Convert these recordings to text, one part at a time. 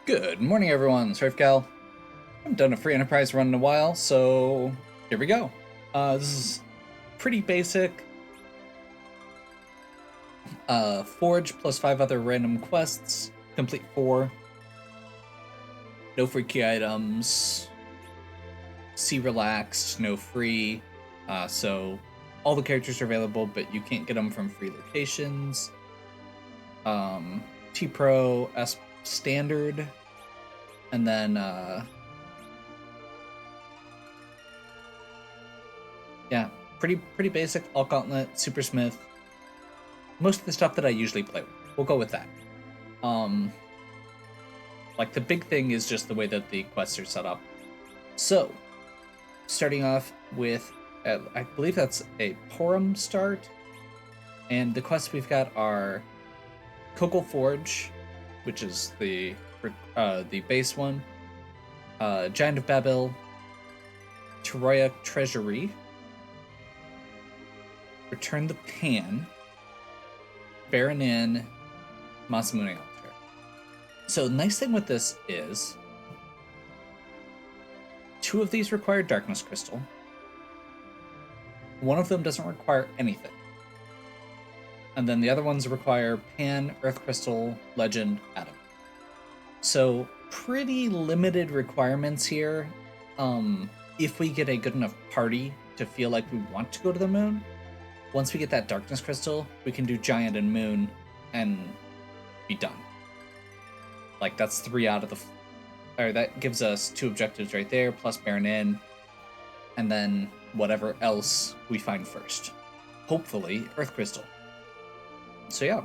Good morning, everyone. Surfcal. I haven't done a free enterprise run in a while, so here we go. This is pretty basic. Forge plus 5 other random quests. Complete 4. No free key items. See relaxed, no free. So all the characters are available, but you can't get them from free locations. T Pro, S Standard, and then yeah, pretty basic. All Gauntlet, Super Smith, most of the stuff that I usually play with. We'll go with that. Like the big thing is just the way that the quests are set up. So, starting off with, I believe that's a Porum start, and the quests we've got are Kogel Forge, which is the base one, Giant of Babel, Teroya Treasury, Return the Pan, Baron Inn, Masamune Altar. So the nice thing with this is 2 of these require Darkness Crystal. 1 of them doesn't require anything. And then the other ones require Pan, Earth Crystal, Legend, Atom. So pretty limited requirements here. If we get a good enough party to feel like we want to go to the moon, once we get that Darkness Crystal, we can do Giant and Moon and be done. Like that's 3 out of the... Or that gives us 2 objectives right there, plus Baron Inn, and then whatever else we find first. Hopefully, Earth Crystal. So yeah,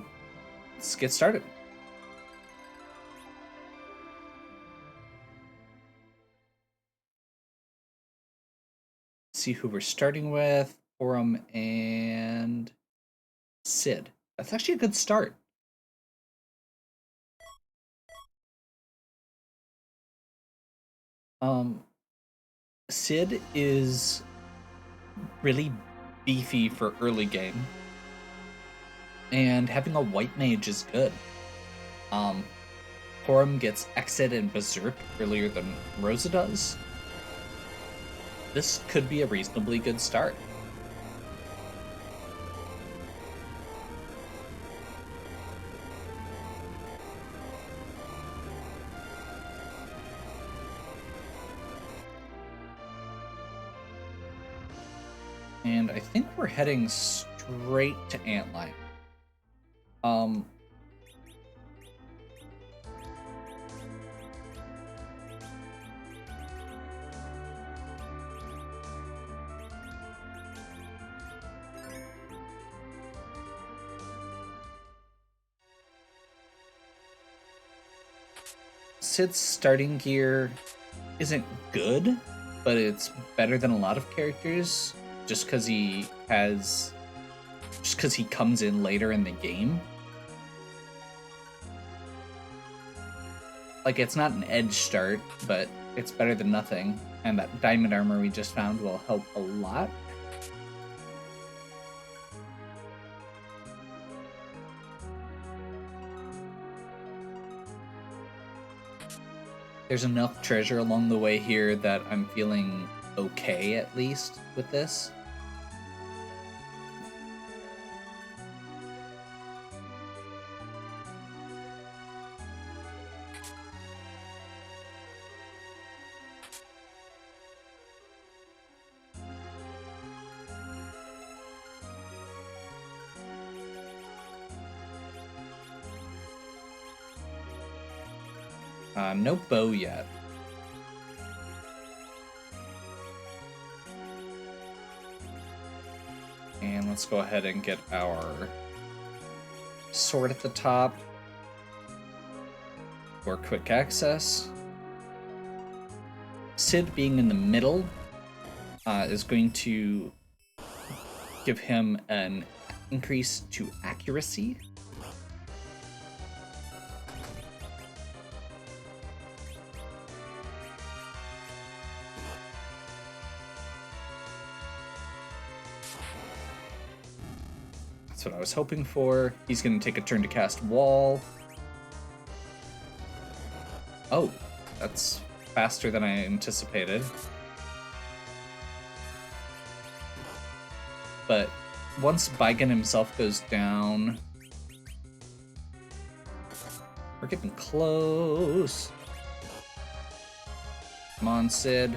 let's get started. See who we're starting with. Forum and Sid. That's actually a good start. Sid is really beefy for early game, and having a white mage is good. Forum gets Exit and Berserk earlier than Rosa does. This could be a reasonably good start. And I think we're heading straight to Antlion. Sid's starting gear isn't good, but it's better than a lot of characters just because he comes in later in the game. Like, it's not an edge start, but it's better than nothing, and that diamond armor we just found will help a lot. There's enough treasure along the way here that I'm feeling okay, at least, with this. No bow yet. And let's go ahead and get our sword at the top for quick access. Sid being in the middle is going to give him an increase to accuracy. That's what I was hoping for. He's going to take a turn to cast Wall. Oh, that's faster than I anticipated. But once Baigen himself goes down, we're getting close. Come on, Sid.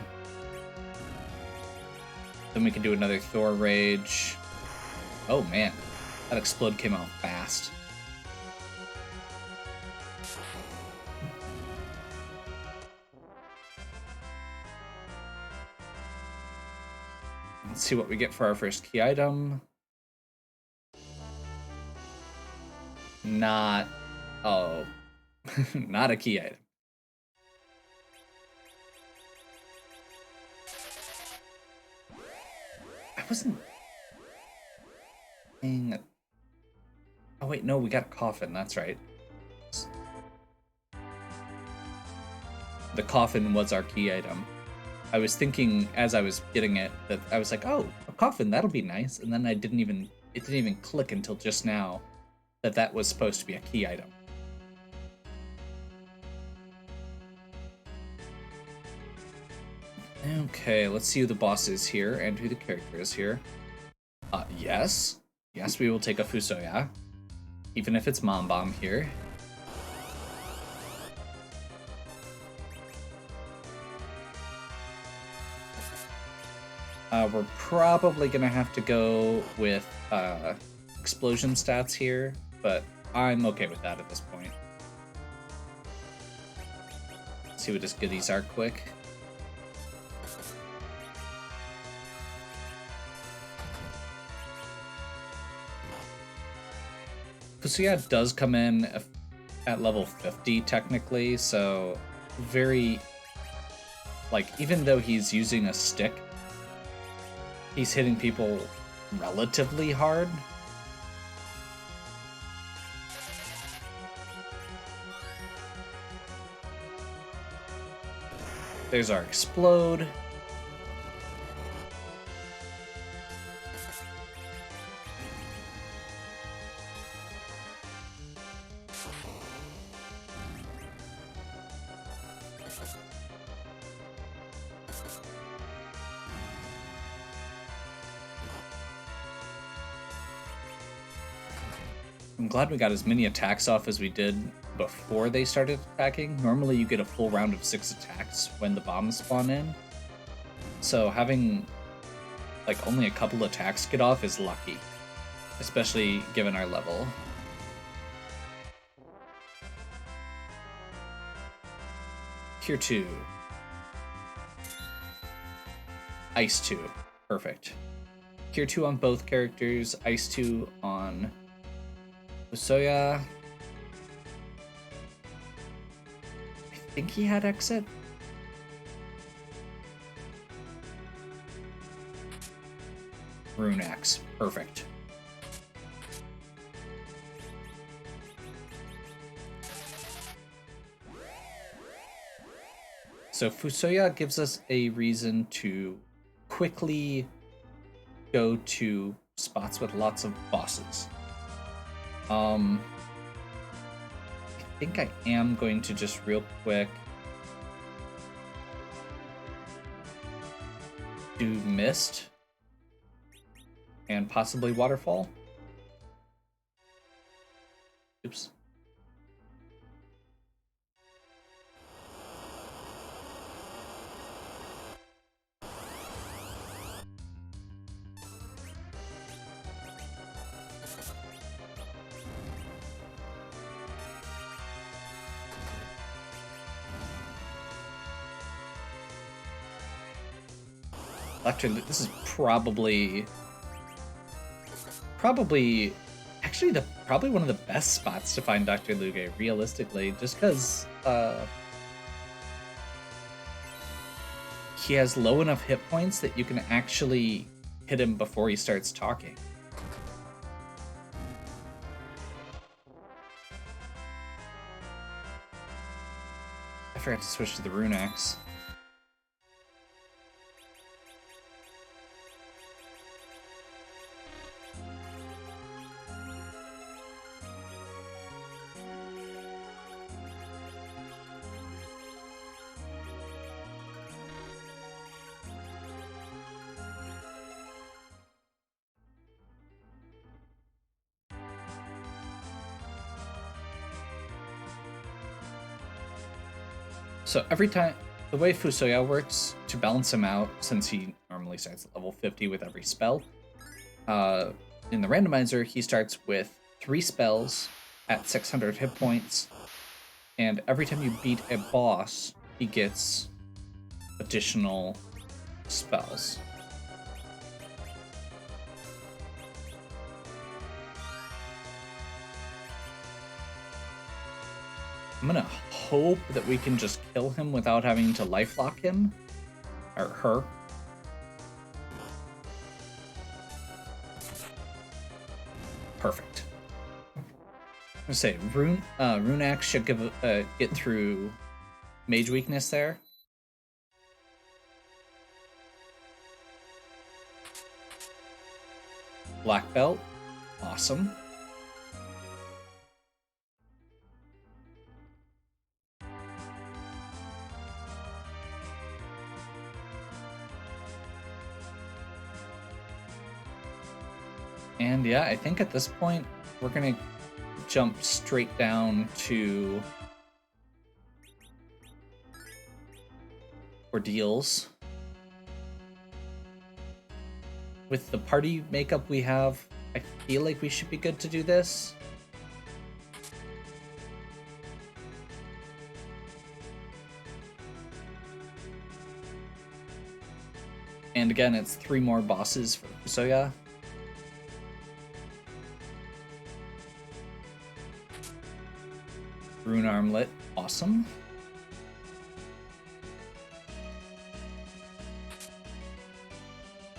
Then we can do another Thor Rage. Oh man, that explode came out fast. Let's see what we get for our first key item. Not... oh. Not a key item. I wasn't... oh wait, no, we got a coffin, that's right. The coffin was our key item. I was thinking as I was getting it that I was like, oh, a coffin, that'll be nice. And then it didn't even click until just now that that was supposed to be a key item. Okay, let's see who the boss is here and who the character is here. Yes. Yes, we will take a Fusoya. Even if it's Mom Bomb here. We're probably gonna have to go with explosion stats here, but I'm okay with that at this point. Let's see what his goodies are quick. Fusoya does come in at level 50 technically, so very, like, even though he's using a stick, he's hitting people relatively hard. There's our explode. I'm glad we got as many attacks off as we did before they started attacking. Normally you get a full round of 6 attacks when the bombs spawn in. So having like only a couple attacks get off is lucky, especially given our level. Cure 2. Ice 2. Perfect. Cure 2 on both characters, Ice 2 on Fusoya. I think he had exit. Rune Axe. Perfect. So Fusoya gives us a reason to quickly go to spots with lots of bosses. I think I am going to just real quick do Mist and possibly Waterfall. Oops. This is probably actually probably one of the best spots to find Dr. Luge, realistically, just because he has low enough hit points that you can actually hit him before he starts talking. I forgot to switch to the Rune Axe. So every time, the way Fusoya works, to balance him out, since he normally starts at level 50 with every spell, in the randomizer, he starts with 3 spells at 600 hit points, and every time you beat a boss, he gets additional spells. I'm gonna hope that we can just kill him without having to lifelock him. Or her. Perfect. I'm gonna say Rune Axe should get through Mage Weakness there. Black Belt. Awesome. And yeah, I think at this point, we're going to jump straight down to ordeals. With the party makeup we have, I feel like we should be good to do this. And again, it's 3 more bosses for Fusoya. Rune Armlet, awesome.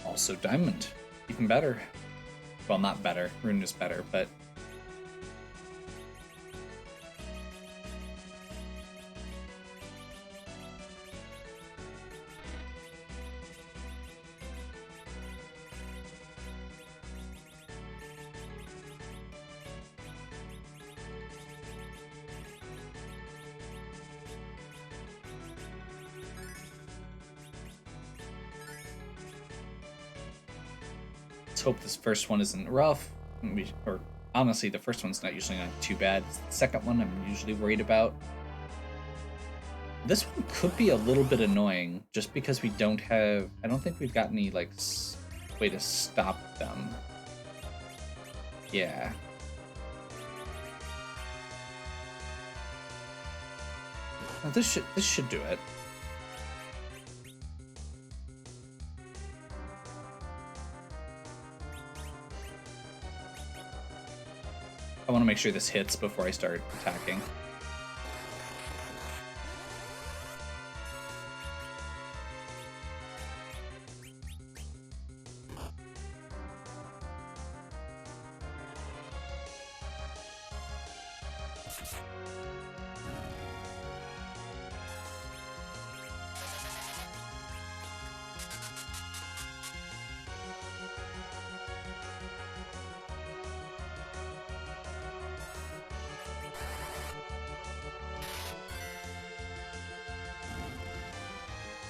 Also Diamond, even better. Well, not better, Rune is better, but... Let's hope this first one isn't rough. Or honestly, the first one's usually not too bad. It's the second one I'm usually worried about. This one could be a little bit annoying, just because we don't have... I don't think we've got any, like, way to stop them. Yeah. Now this should do it. I want to make sure this hits before I start attacking.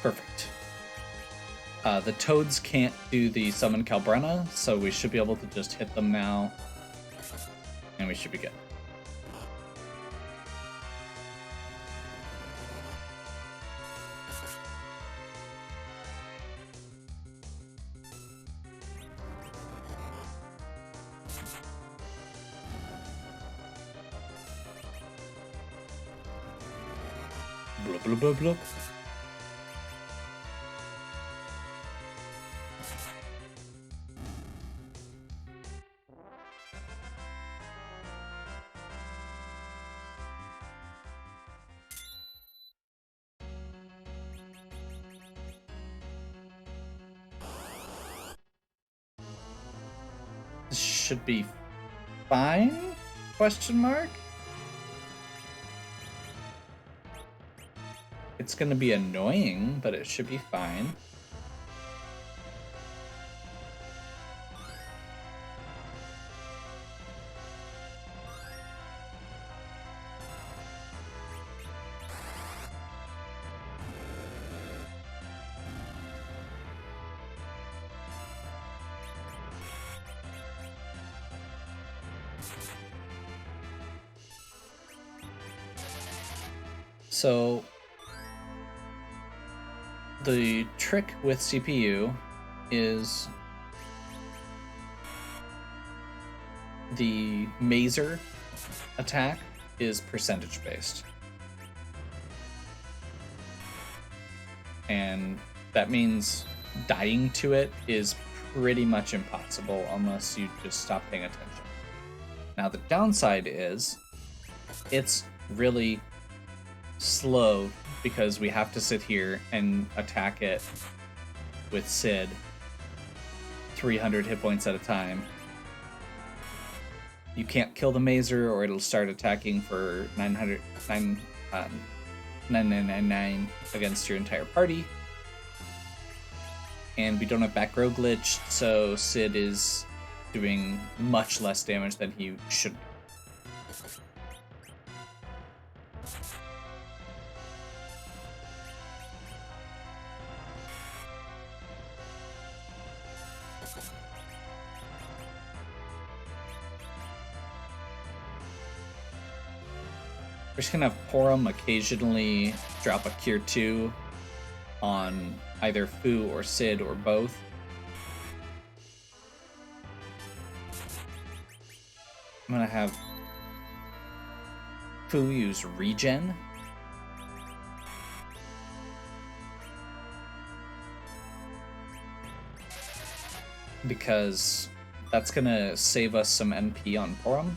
Perfect. The toads can't do the summon Calbrenna, so we should be able to just hit them now. And we should be good. Blah, blah, blah, blah. This should be fine? Question mark? It's gonna be annoying, but it should be fine. So the trick with CPU is the Mazer attack is percentage based. And that means dying to it is pretty much impossible unless you just stop paying attention. Now the downside is it's really slow because we have to sit here and attack it with Sid 300 hit points at a time. You can't kill the Mazer or it'll start attacking for 999 against your entire party. And we don't have back row glitch, so Sid is doing much less damage than he should be. We're just gonna have Porum occasionally drop a Cure 2 on either Fu or Sid or both. I'm gonna have Fu use Regen. Because that's gonna save us some NP on Porum.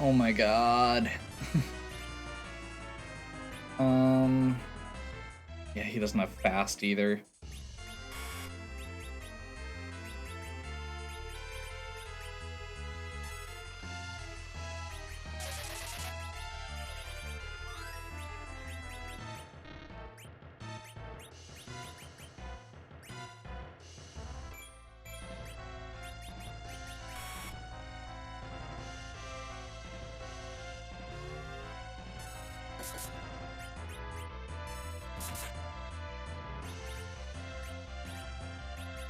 Oh my god. Yeah, he doesn't have fast either.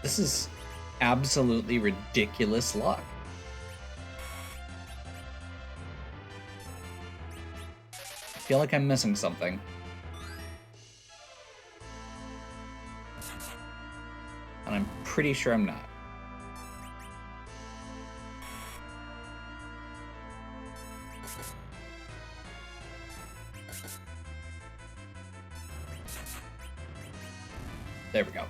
This is absolutely ridiculous luck. I feel like I'm missing something. And I'm pretty sure I'm not. There we go.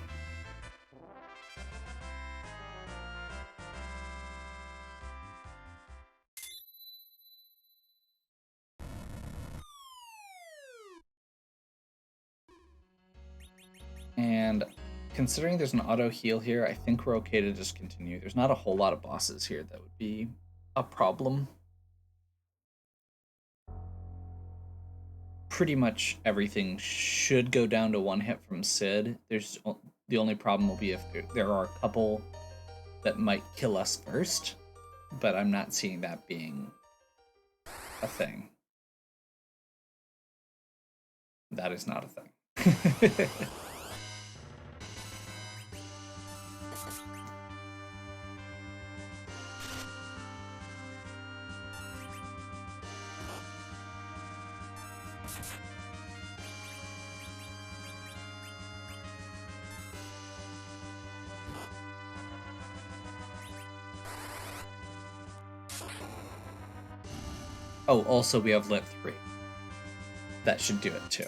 And considering there's an auto heal here, I think we're okay to just continue. There's not a whole lot of bosses here that would be a problem. Pretty much everything should go down to one hit from Sid. There's The only problem will be if there are a couple that might kill us first, but I'm not seeing that being a thing. That is not a thing. Oh, also we have lit 3. That should do it too.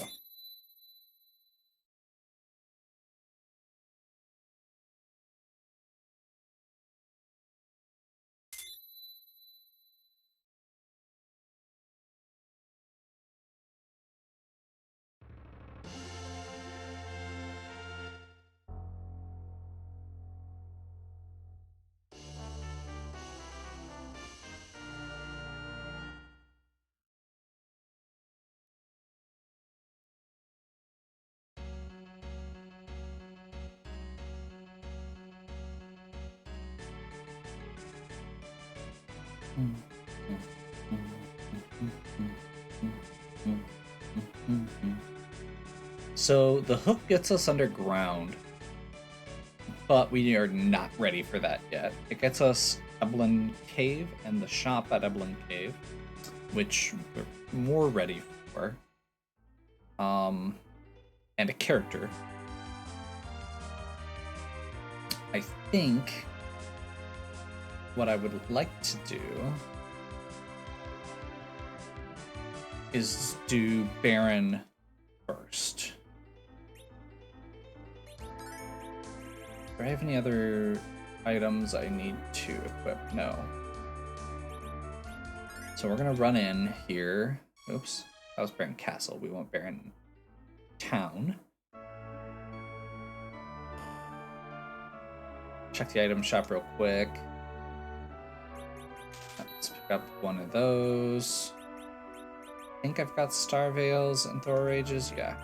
So the hook gets us underground, but we are not ready for that yet. It gets us Eblin Cave and the shop at Eblin Cave, which we're more ready for. And a character. I think what I would like to do is do Baron first. Do I have any other items I need to equip? No. So we're gonna run in here. Oops, that was Baron Castle. We want Baron Town. Check the item shop real quick. Let's pick up one of those. I think I've got Star Veils and Thor Rages. Yeah.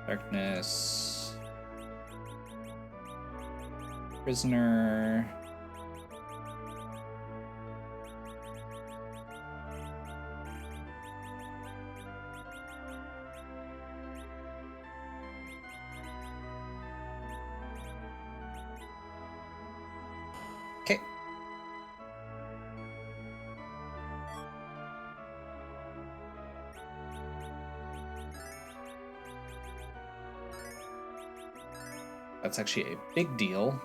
Darkness. Prisoner. Okay. That's actually a big deal.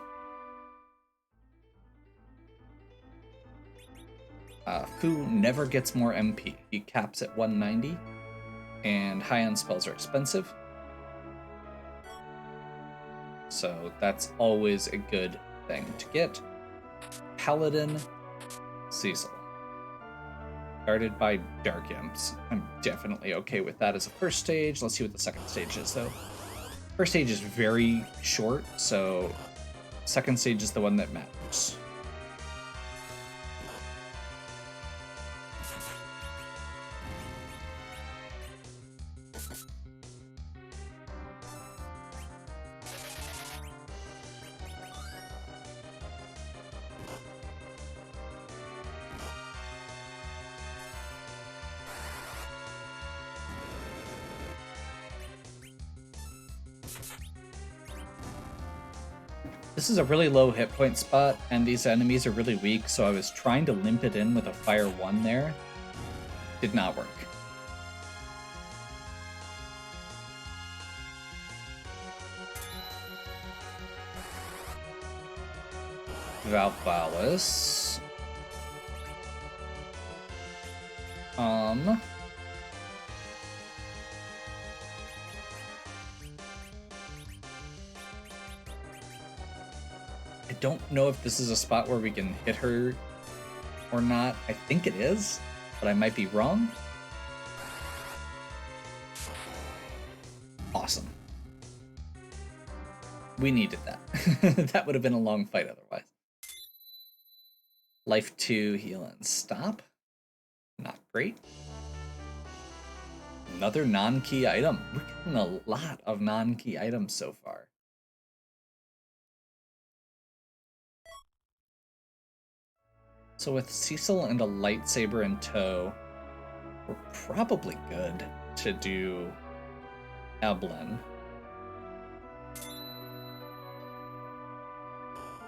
Fu never gets more MP. He caps at 190, and high-end spells are expensive. So that's always a good thing to get. Paladin Cecil. Guarded by Dark Imps. I'm definitely okay with that as a first stage. Let's see what the second stage is, though. First stage is very short, so second stage is the one that matters. This is a really low hit point spot, and these enemies are really weak, so I was trying to limp it in with a Fire 1 there. Did not work. Valvalis. I don't know if this is a spot where we can hit her or not. I think it is, but I might be wrong. Awesome. We needed that. That would have been a long fight otherwise. Life 2, heal and stop. Not great. Another non-key item. A lot of non-key items so far. So with Cecil and a lightsaber in tow, we're probably good to do Eblin.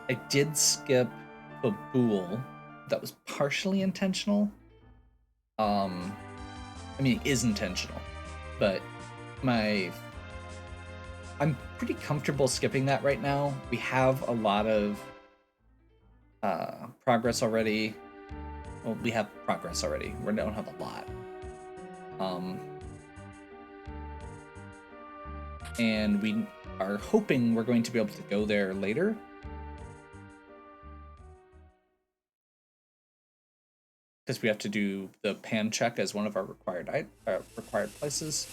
I did skip Babool. That was partially intentional. I mean, it is intentional, but I'm pretty comfortable skipping that right now. We have a lot of progress already. Well, we have progress already. We don't have a lot. And we are hoping we're going to be able to go there later. Because we have to do the pan check as one of our required places.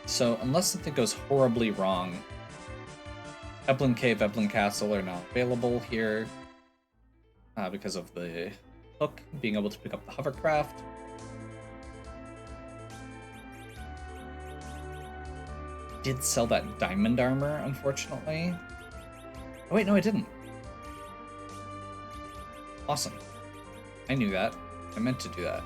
So unless something goes horribly wrong, Eblin Cave, Eblin Castle are now available here because of the hook being able to pick up the hovercraft. Did sell that diamond armor, unfortunately. Oh wait, no, I didn't. Awesome. I knew that. I meant to do that.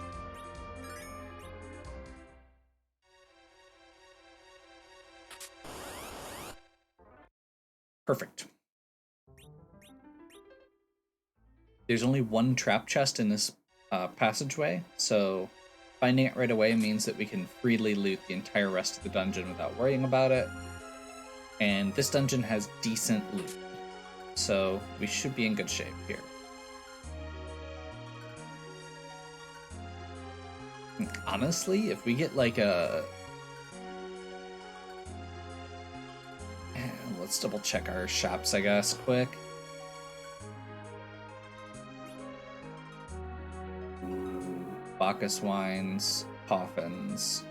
Perfect. There's only one trap chest in this passageway, so finding it right away means that we can freely loot the entire rest of the dungeon without worrying about it. And this dungeon has decent loot, so we should be in good shape here. Honestly, if we get like a... Let's double check our shops, I guess, quick. Bacchus wines, coffins.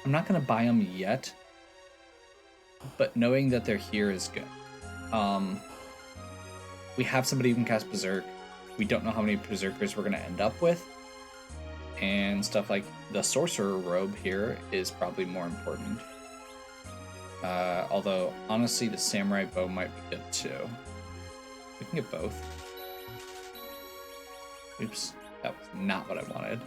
I'm not going to buy them yet, but knowing that they're here is good. We have somebody who can cast Berserk. We don't know how many Berserkers we're going to end up with. And stuff like the Sorcerer robe here is probably more important. Although, honestly, the Samurai bow might be good too. We can get both. Oops, that was not what I wanted.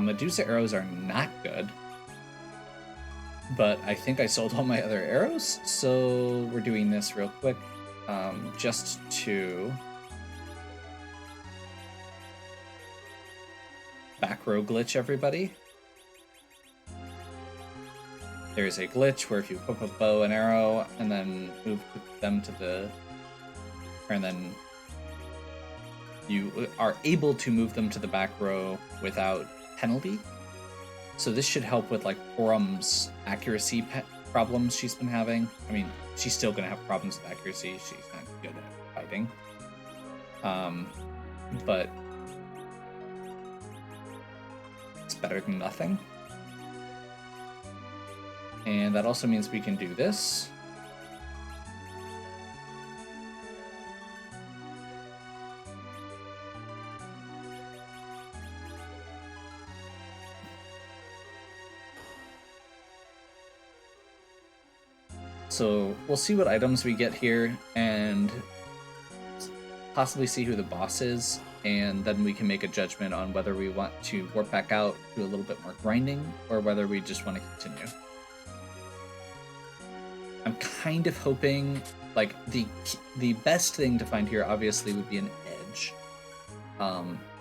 Medusa arrows are not good. But I think I sold all my other arrows, so we're doing this real quick, just to back row glitch everybody. There's a glitch where if you equip a bow and arrow and then move them to the... and then you are able to move them to the back row without penalty. So this should help with like Porum's accuracy problems she's been having. I mean, she's still going to have problems with accuracy. She's not good at fighting. But it's better than nothing. And that also means we can do this. So we'll see what items we get here and possibly see who the boss is, and then we can make a judgment on whether we want to warp back out, do a little bit more grinding, or whether we just want to continue. I'm kind of hoping, like, the best thing to find here obviously would be an Edge.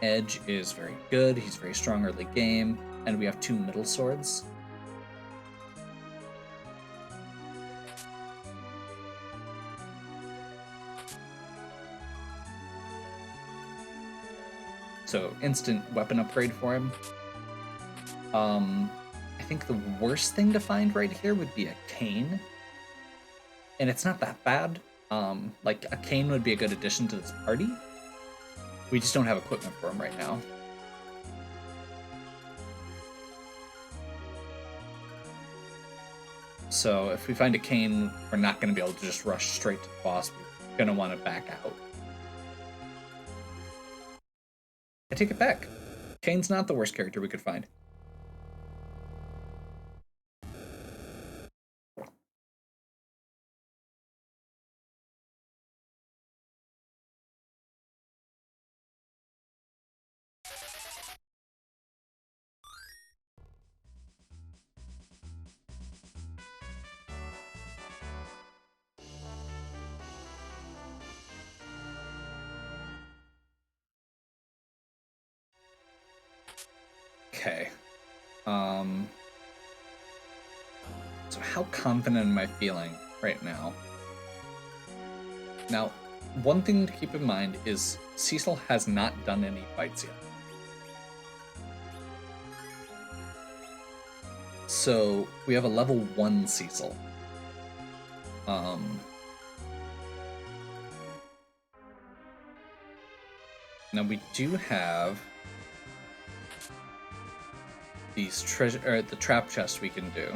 Edge is very good, he's very strong early game, and we have 2 middle swords. So instant weapon upgrade for him. I think the worst thing to find right here would be a cane. And it's not that bad. Like, a cane would be a good addition to this party. We just don't have equipment for him right now. So if we find a cane, we're not going to be able to just rush straight to the boss. We're going to want to back out. I take it back. Kane's not the worst character we could find. Okay. So how confident am I feeling right now? Now, one thing to keep in mind is Cecil has not done any fights yet. So we have a level 1 Cecil. Now we do have these the trap chests we can do.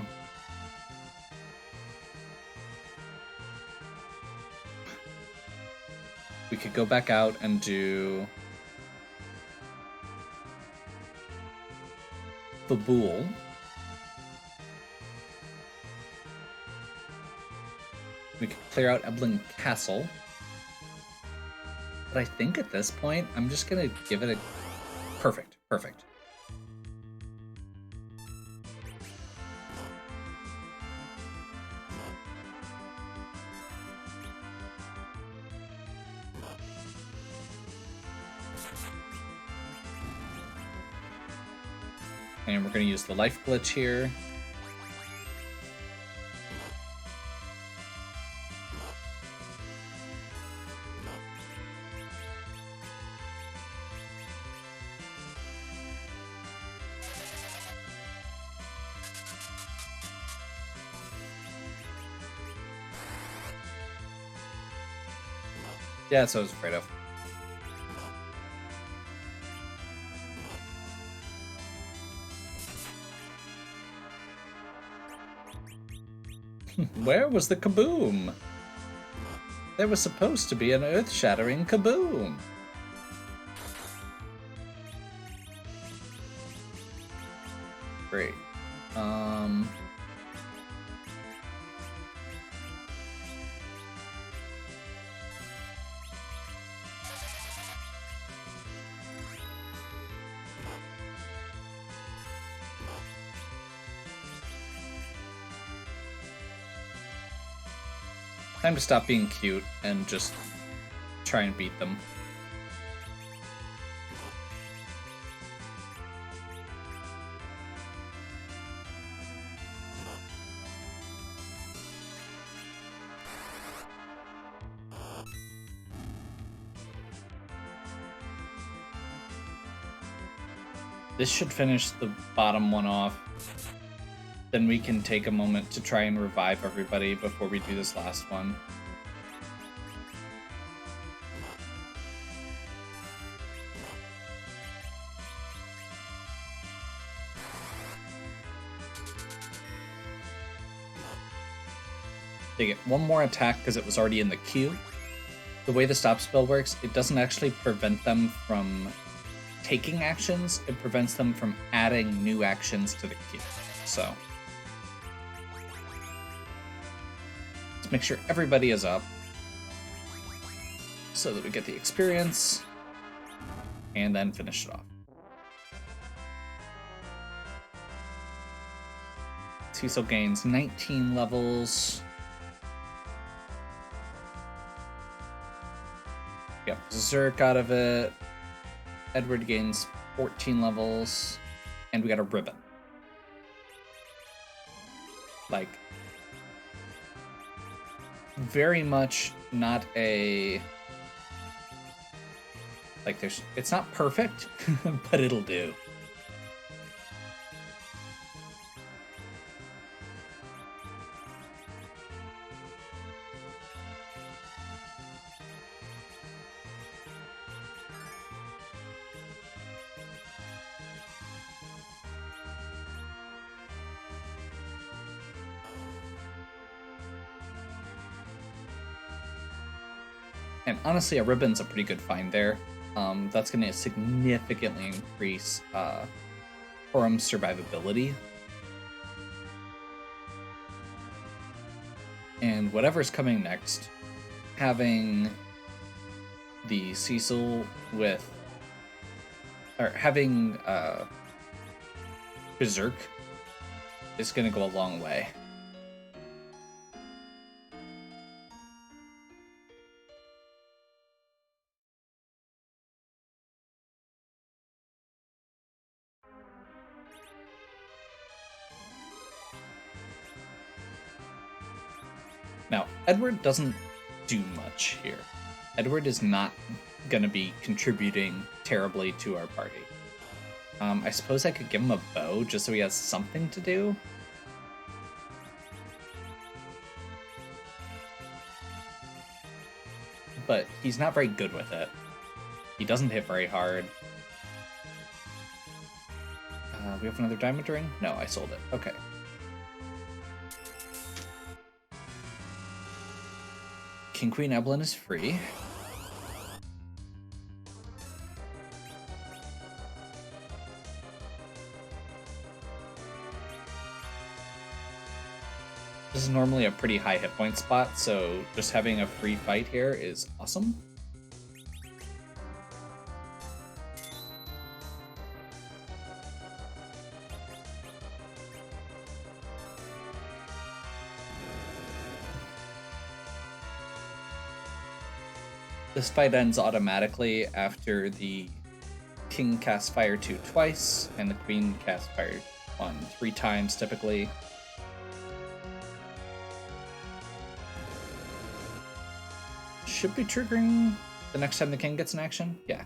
We could go back out and do the Bool. We could clear out Ebling Castle. But I think at this point, I'm just gonna give it a... Perfect. And we're gonna use the life glitch here. Yeah, that's what I was afraid of. Where was the kaboom? There was supposed to be an earth-shattering kaboom. Great. Time to stop being cute and just try and beat them. This should finish the bottom one off. Then we can take a moment to try and revive everybody before we do this last one. They get one more attack because it was already in the queue. The way the stop spell works, it doesn't actually prevent them from taking actions, it prevents them from adding new actions to the queue. So let's make sure everybody is up so that we get the experience and then finish it off. Cecil gains 19 levels. Yep, Zerk out of it. Edward gains 14 levels. And we got a ribbon. Like, very much not a Like, it's not perfect, but it'll do. And honestly, a ribbon's a pretty good find there. That's going to significantly increase Horum's survivability. And whatever's coming next, having the Cecil with... or having Berserk is going to go a long way. Now, Edward doesn't do much here. Edward is not going to be contributing terribly to our party. I suppose I could give him a bow just so he has something to do. But he's not very good with it. He doesn't hit very hard. We have another diamond ring? No, I sold it. Okay. King Queen Evelyn is free. This is normally a pretty high hit point spot, so just having a free fight here is awesome. This fight ends automatically after the King casts Fire 2 twice, and the Queen casts Fire 1 3 times typically. Should be triggering the next time the King gets an action? Yeah.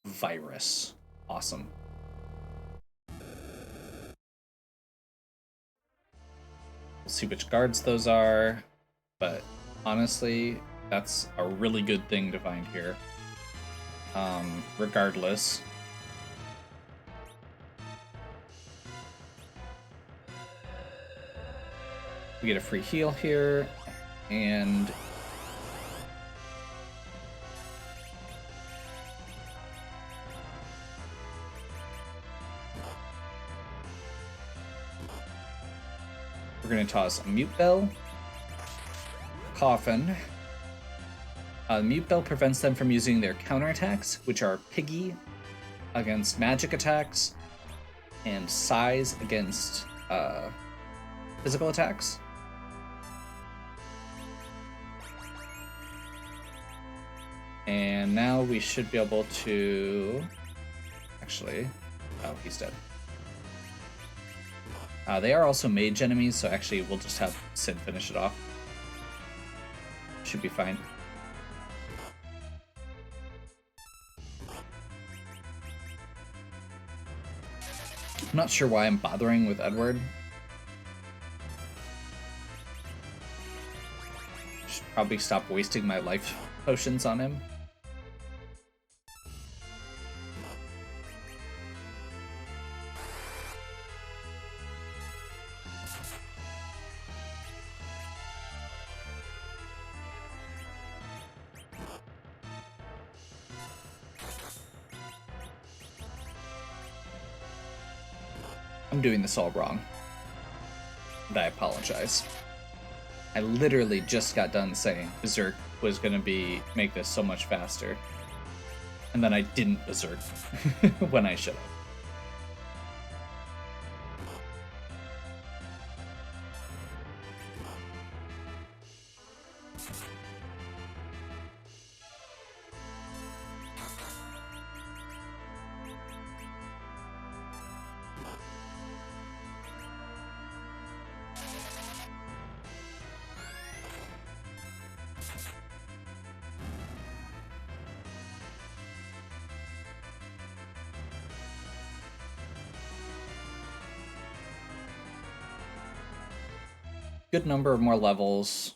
Virus. Awesome. We'll see which guards those are, but honestly, that's a really good thing to find here. Regardless. We get a free heal here, and we're going to toss a Mute Bell, Coffin. Mute Bell prevents them from using their counterattacks, which are Piggy against magic attacks, and Size against physical attacks. And now we should be able to... Actually... Oh, he's dead. They are also mage enemies, so actually we'll just have Sid finish it off. Should be fine. I'm not sure why I'm bothering with Edward. Should probably stop wasting my life potions on him. I'm doing this all wrong, and I apologize. I literally just got done saying Berserk was going to make this so much faster, and then I didn't Berserk when I should have. good number of more levels.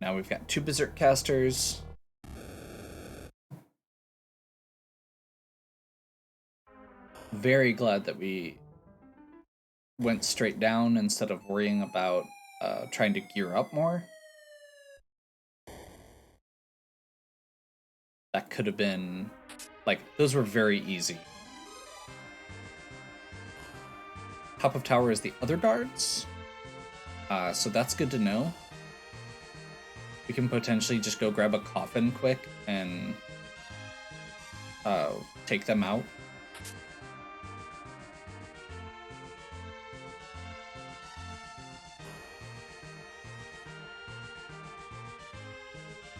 Now we've got 2 Berserk casters. Very glad that we went straight down instead of worrying about trying to gear up more. That could have been, like, those were very easy. Top of tower is the other guards, so that's good to know. We can potentially just go grab a coffin quick and take them out.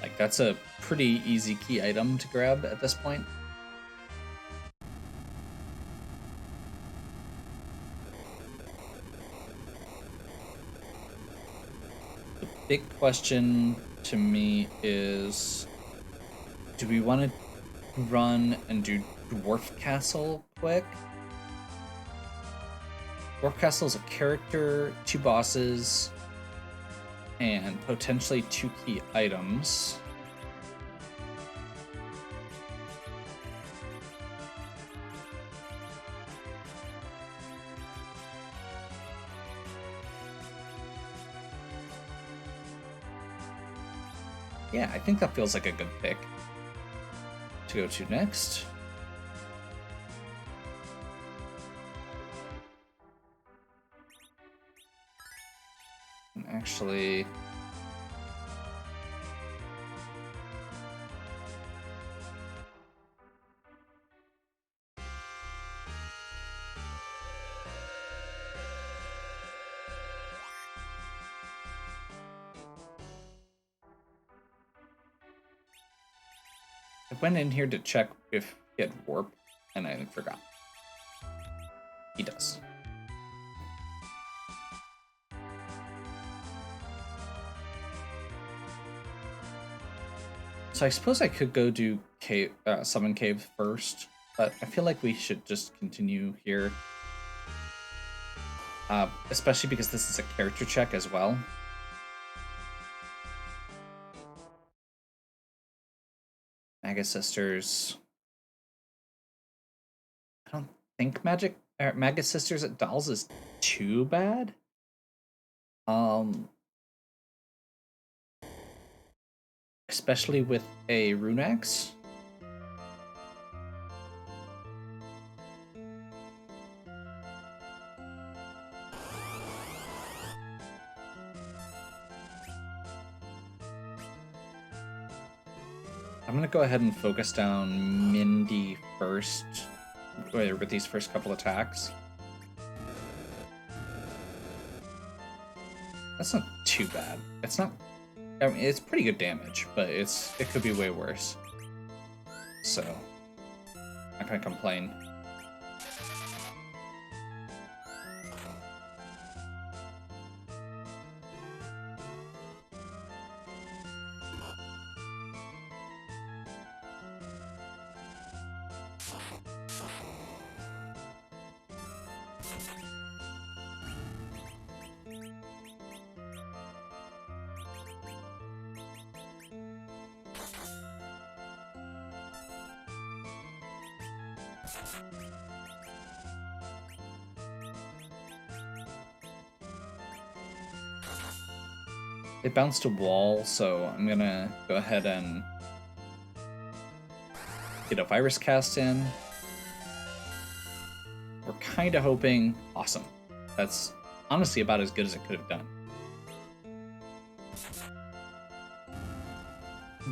Like, that's a pretty easy key item to grab at this point. The big question to me is, do we want to run and do Dwarf Castle quick? Dwarf Castle is a character, 2 bosses, and potentially 2 key items. Yeah, I think that feels like a good pick to go to next. And actually, I went in here to check if he had warp, and I forgot. He does. So I suppose I could go do cave, Summon Cave first, but I feel like we should just continue here. Especially because this is a character check as well. Maga Sisters. I don't think Maga Sisters at Dolls is too bad. Especially with a Rune Axe. I'm gonna go ahead and focus down Mindy first with these first couple attacks. That's not too bad. It's not. I mean, it's pretty good damage, but it could be way worse. So, not gonna complain. It bounced a wall, so I'm gonna go ahead and get a Virus Cast in. We're kind of hoping... Awesome. That's honestly about as good as it could have done.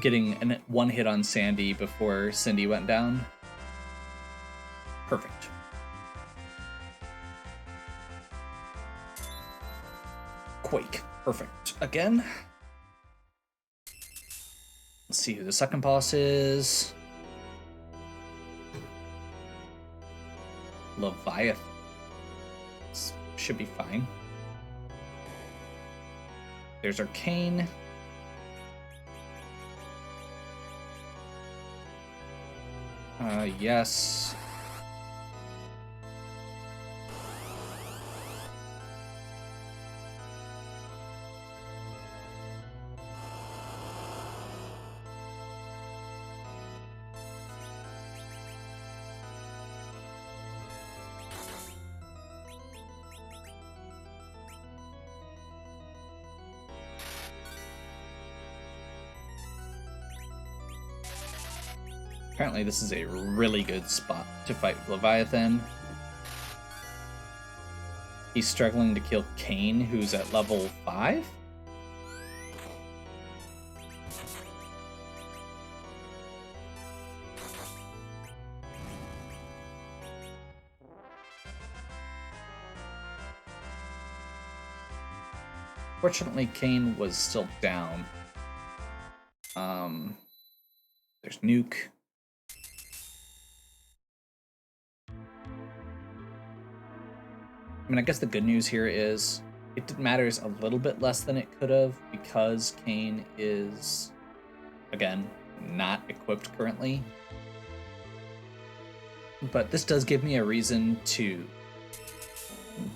Getting one hit on Sandy before Cindy went down. Perfect. Quake. Perfect. Again. Let's see who the second boss is. Leviathan. This should be fine. There's Arcane. Yes. Apparently this is a really good spot to fight Leviathan. He's struggling to kill Kane, who's at level 5? Fortunately, Kane was still down. There's Nuke. I mean, I guess the good news here is it matters a little bit less than it could have because Kane is, again, not equipped currently. But this does give me a reason to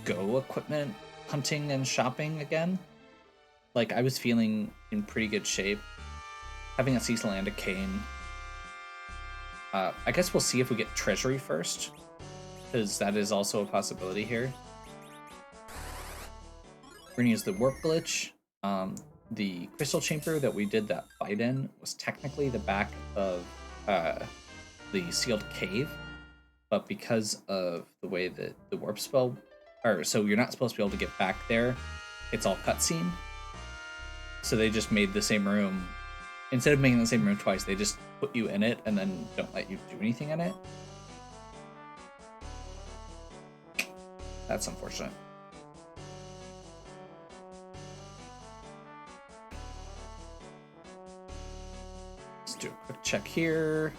go equipment hunting and shopping again. Like, I was feeling in pretty good shape. Having a Cecil and a Kane. I guess we'll see if we get Treasury first, because that is also a possibility here. We're going to use the Warp Glitch. The Crystal Chamber that we did that fight in was technically the back of the Sealed Cave, but because of the way that the Warp Spell... so you're not supposed to be able to get back there. It's all cutscene. So they just made the same room. Instead of making the same room twice, they just put you in it and then don't let you do anything in it. That's unfortunate. Let's do a quick check here.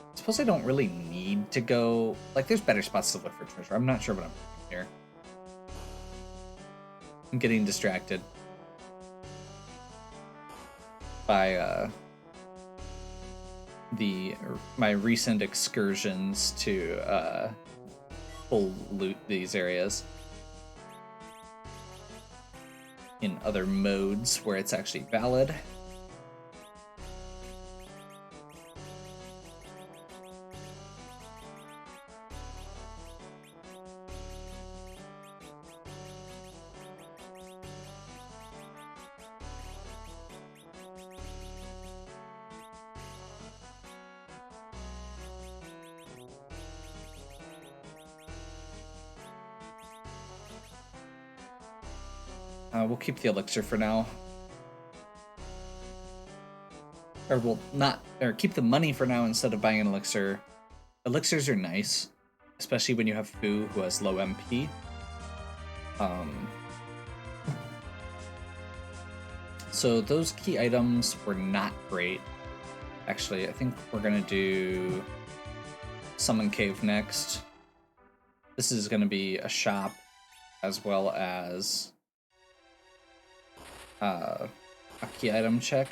I suppose I don't really need to go... Like, there's better spots to look for treasure. I'm not sure what I'm doing here. I'm getting distracted by my recent excursions to full loot these areas in other modes where it's actually valid. We'll keep the elixir for now. Or we'll not... Or keep the money for now instead of buying an elixir. Elixirs are nice, especially when you have Fu who has low MP. So those key items were not great. Actually, I think we're going to do Summon Cave next. This is going to be a shop as well as a key item check.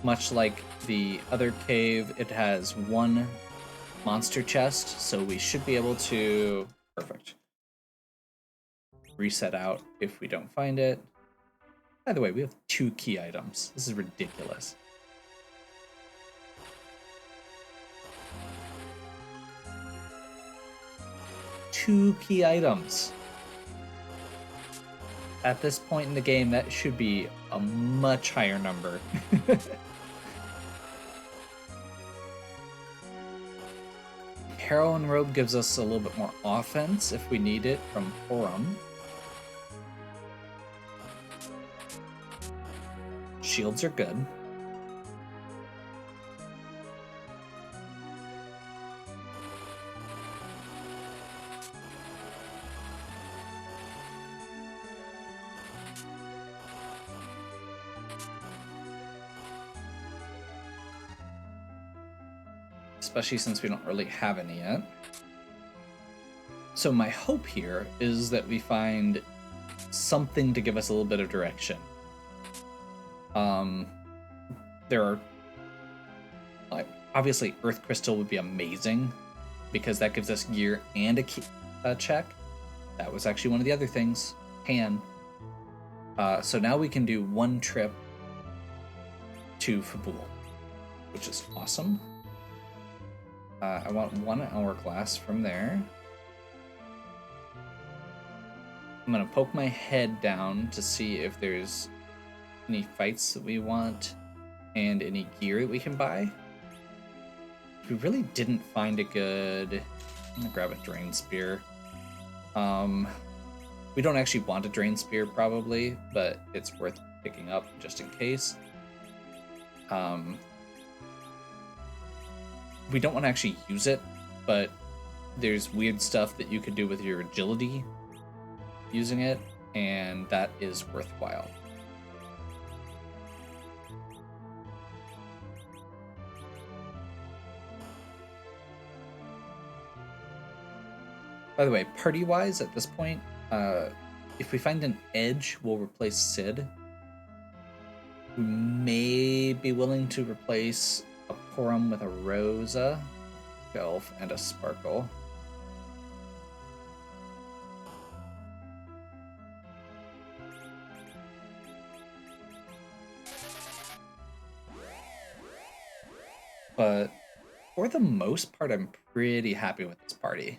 Much like the other cave, it has one monster chest, so we should be able to... Perfect. Reset out if we don't find it. By the way, we have 2 key items. This is ridiculous. Two key items. At this point in the game, that should be a much higher number. Heroine Robe gives us a little bit more offense if we need it from Forum. Shields are good. Especially since we don't really have any yet. So my hope here is that we find something to give us a little bit of direction. There are, like, obviously Earth Crystal would be amazing because that gives us gear and a key, check. That was actually one of the other things. Pan. So now we can do one trip to Fabul, which is awesome. I want 1 hourglass from there. I'm gonna poke my head down to see if there's any fights that we want and any gear that we can buy. We really didn't find a good... I'm gonna grab a drain spear. We don't actually want a drain spear probably, but it's worth picking up just in case. We don't want to actually use it, but there's weird stuff that you could do with your agility using it, and that is worthwhile. By the way, party-wise, at this point, if we find an edge, we'll replace Sid. We may be willing to replace a Porum with a Rosa, Elf, and a Sparkle. But for the most part, I'm pretty happy with this party.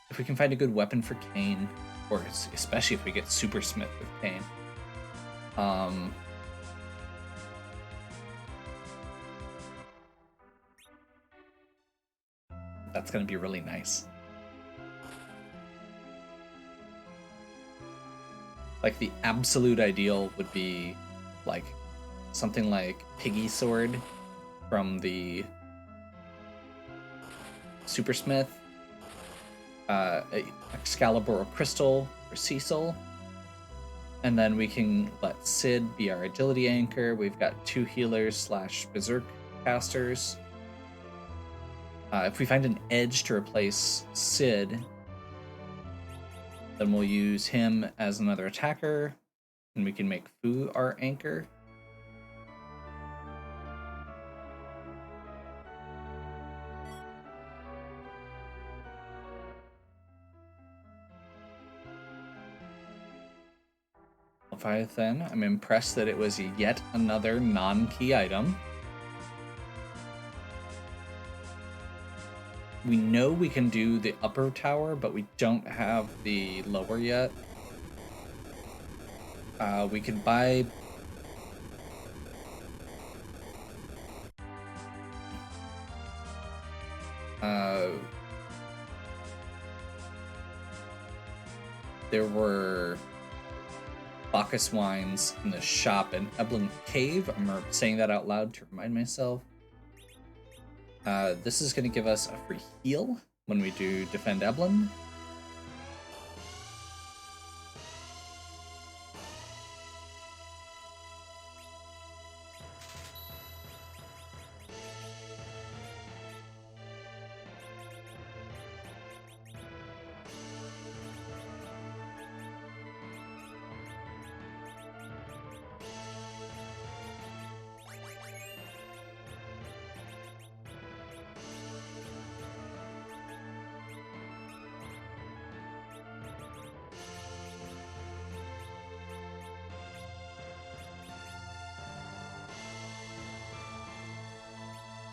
If we can find a good weapon for Kane, or especially if we get Super Smith with Kane, that's going to be really nice. Like, the absolute ideal would be, like, something like Piggy Sword from the Super Smith, Excalibur or Crystal for Cecil, and then we can let Sid be our agility anchor. We've got 2 healers / berserk casters. If we find an edge to replace Sid, then we'll use him as another attacker, and we can make Fu our anchor. Leviathan, I'm impressed that it was yet another non-key item. We know we can do the upper tower, but we don't have the lower yet. We could buy... there were Bacchus wines in the shop in Eblin Cave. I'm saying that out loud to remind myself. This is going to give us a free heal when we do Defend Eblin.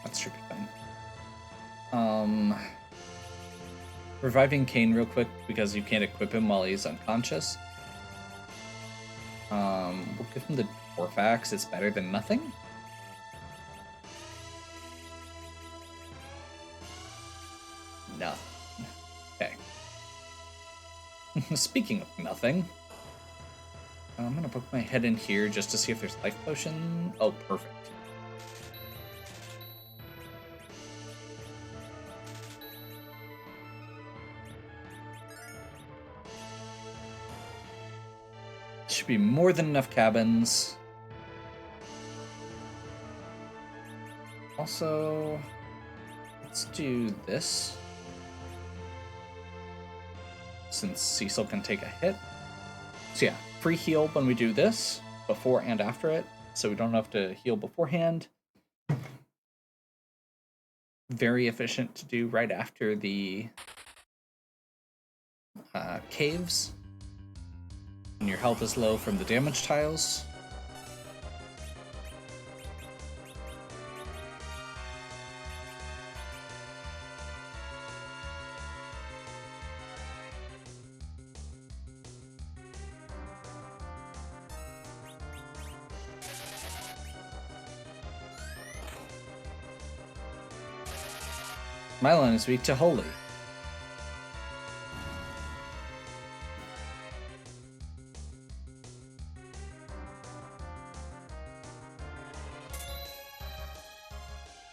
That should be fun. Reviving Kane real quick because you can't equip him while he's unconscious. We'll give him the Dwarf Axe. It's better than nothing. Nothing. Okay. Speaking of nothing, I'm gonna poke my head in here just to see if there's life potion. Oh, perfect. Should be more than enough cabins. Also, let's do this, since Cecil can take a hit. So yeah, free heal when we do this, before and after it, so we don't have to heal beforehand. Very efficient to do right after the caves, when your health is low from the damage tiles. Mylon is weak to Holy.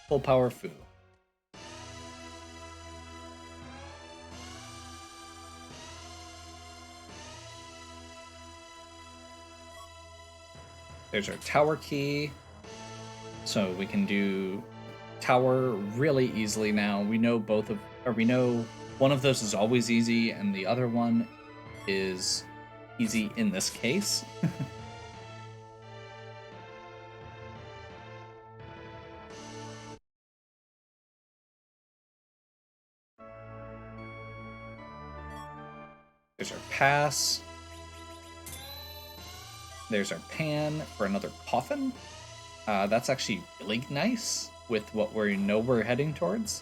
Full power Fu. There's our tower key. So we can do tower really easily now. We know we know one of those is always easy and the other one is easy in this case. There's our pass. There's our pan for another coffin. That's actually really nice with what we know we're heading towards.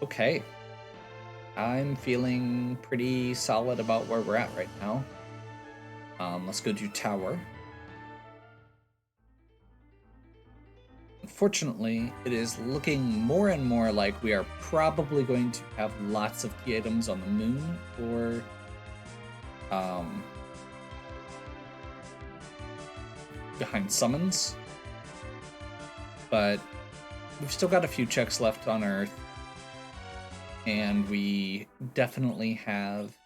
Okay. I'm feeling pretty solid about where we're at right now. Let's go do tower. Unfortunately, it is looking more and more like we are probably going to have lots of key items on the moon or behind summons. But we've still got a few checks left on Earth. And we definitely have...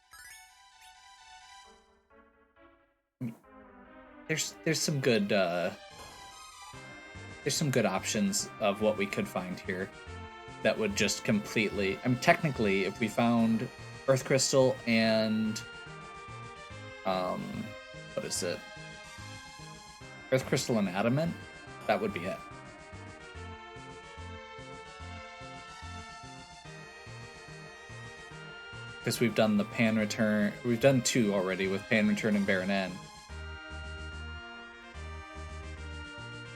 There's some good options of what we could find here that would just completely... technically, if we found Earth Crystal and... what is it? Earth Crystal and Adamant, that would be it. Because we've done the Pan Return... We've done 2 already with Pan Return and Baron N.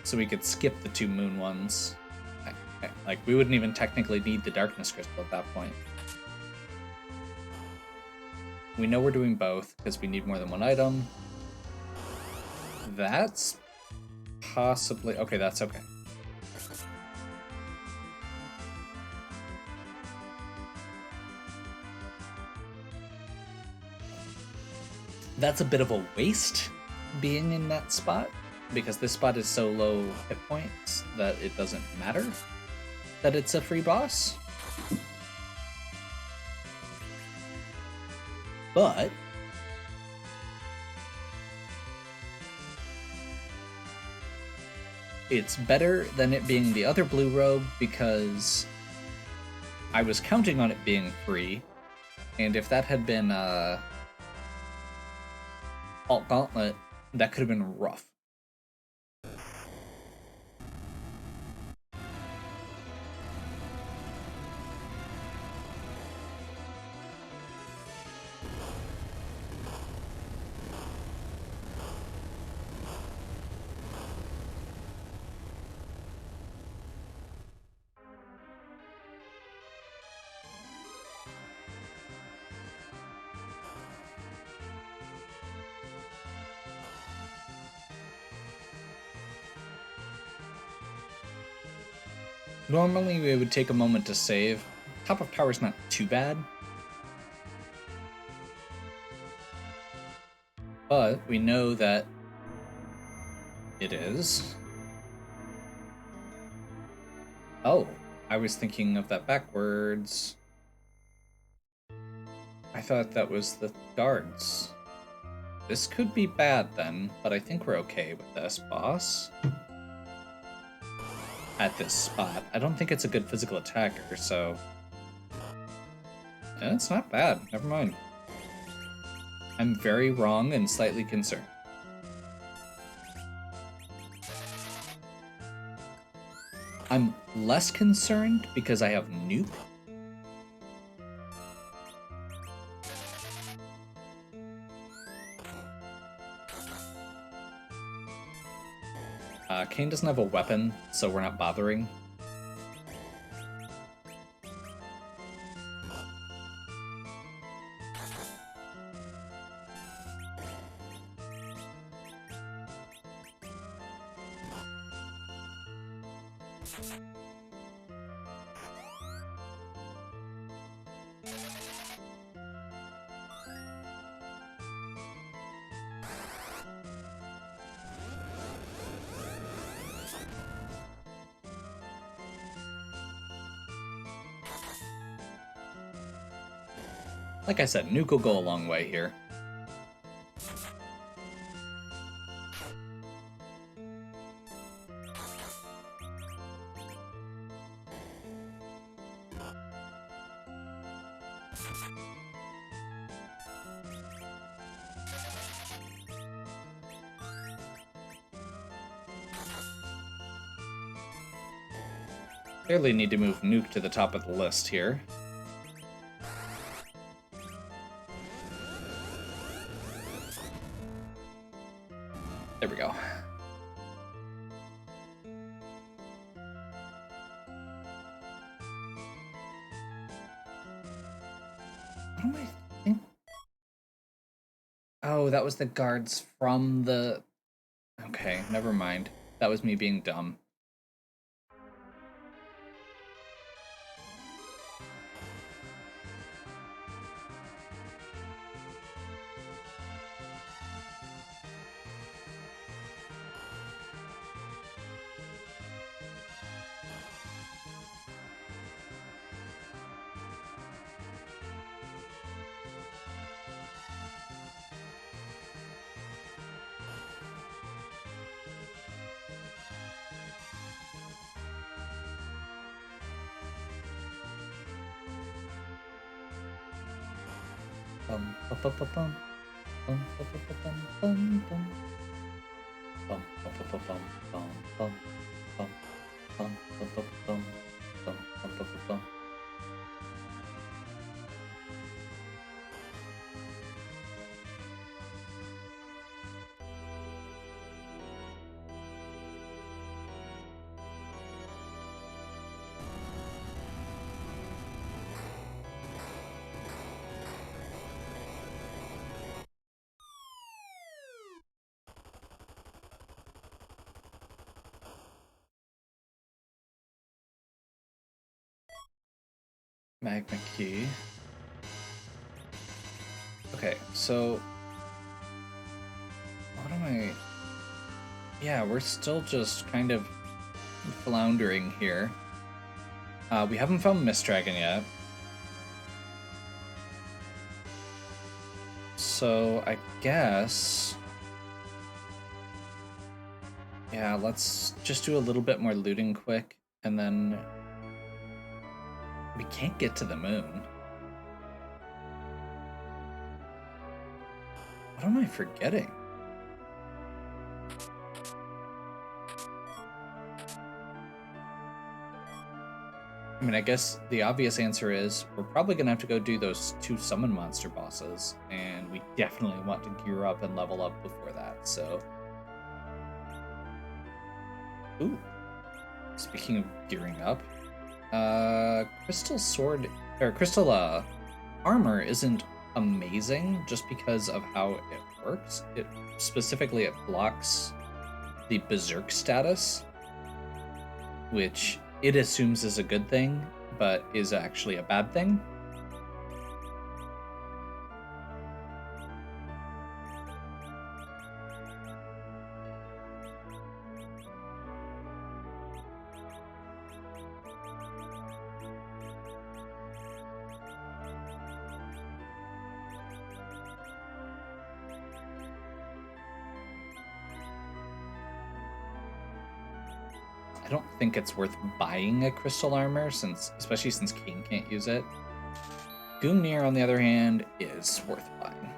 So we could skip the 2 moon ones. Like, we wouldn't even technically need the Darkness Crystal at that point. We know we're doing both, because we need more than one item. That's possibly... Okay, that's okay. That's a bit of a waste, being in that spot, because this spot is so low hit points that it doesn't matter that it's a free boss. But it's better than it being the other blue robe, because I was counting on it being free, and if that had been Alt Gauntlet, that could have been rough. Normally we would take a moment to save. Top of Power's not too bad. But we know that it is. Oh, I was thinking of that backwards. I thought that was the guards. This could be bad then, but I think we're okay with this boss. At this spot. I don't think it's a good physical attacker, so... Yeah, it's not bad. Never mind. I'm very wrong and slightly concerned. I'm less concerned because I have Nuke. Kane doesn't have a weapon, so we're not bothering. Like I said, nuke will go a long way here. Clearly need to move nuke to the top of the list here. There we go. What am I thinking? Oh, that was the guards from the... Okay, never mind. That was me being dumb. Bum, bum, bum, bum, bum. Bum, bum, bum, bum, bum, bum. Bum, bum, bum, bum, bum, bum, bum, bum, bum, bum, bum, bum, bum, bum, bum. Magma key. Okay, so what am I... Yeah, we're still just kind of floundering here. We haven't found Mist Dragon yet. So I guess... Yeah, let's just do a little bit more looting quick, and then... We can't get to the moon. What am I forgetting? I mean, I guess the obvious answer is we're probably going to have to go do those 2 summon monster bosses, and we definitely want to gear up and level up before that, so... Ooh. Speaking of gearing up, Crystal Sword, or Crystal Armor isn't amazing just because of how it works. Specifically, it blocks the Berserk status, which it assumes is a good thing, but is actually a bad thing. I don't think it's worth buying a Crystal Armor, especially since Kane can't use it. Gungnir, on the other hand, is worth buying.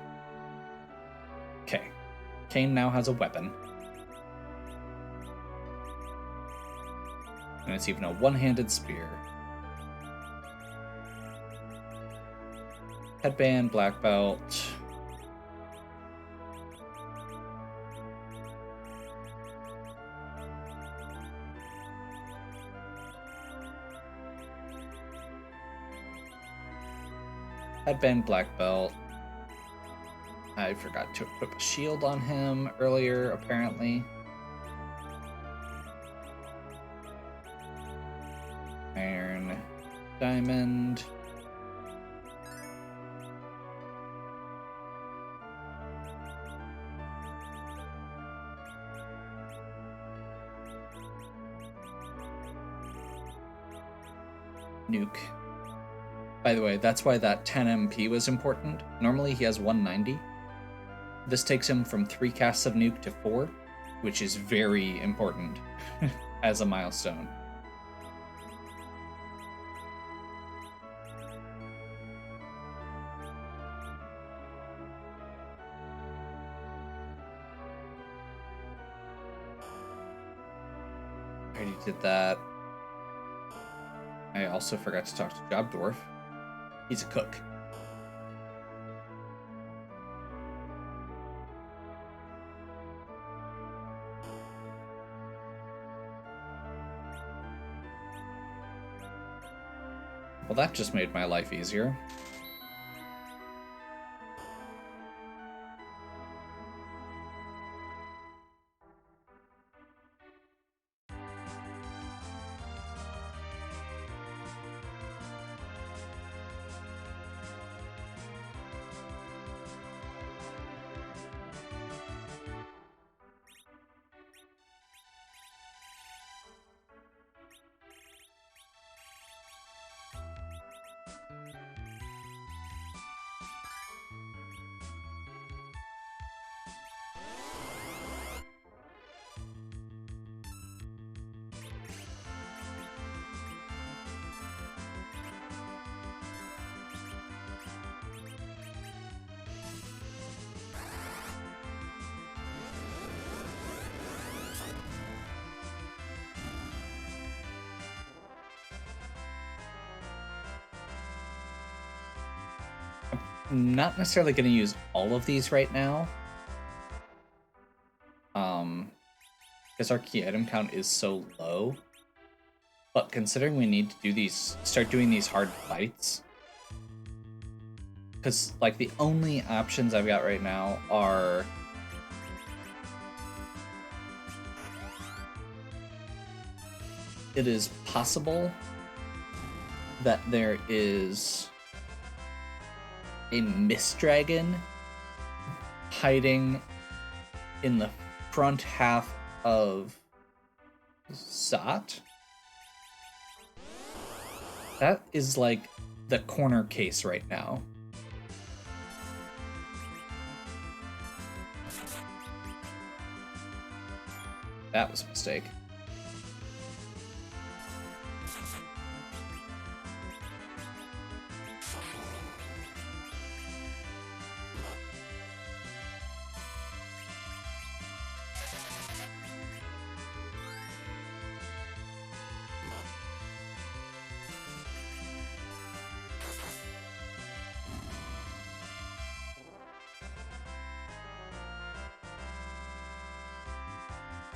Okay, Kane now has a weapon. And it's even a one-handed spear. Headband, black belt. Headband, black belt. I forgot to equip a shield on him earlier, apparently. Iron, diamond. Nuke. By the way, that's why that 10 MP was important. Normally he has 190. This takes him from 3 casts of nuke to 4, which is very important as a milestone. I already did that. I also forgot to talk to Job Dwarf. He's a cook. Well, that just made my life easier. Not necessarily going to use all of these right now. Because our key item count is so low. But considering we need to do these, start doing these hard fights. Because, like, the only options I've got right now are... It is possible that there is a Mist Dragon hiding in the front half of Zot. That is like the corner case right now. That was a mistake.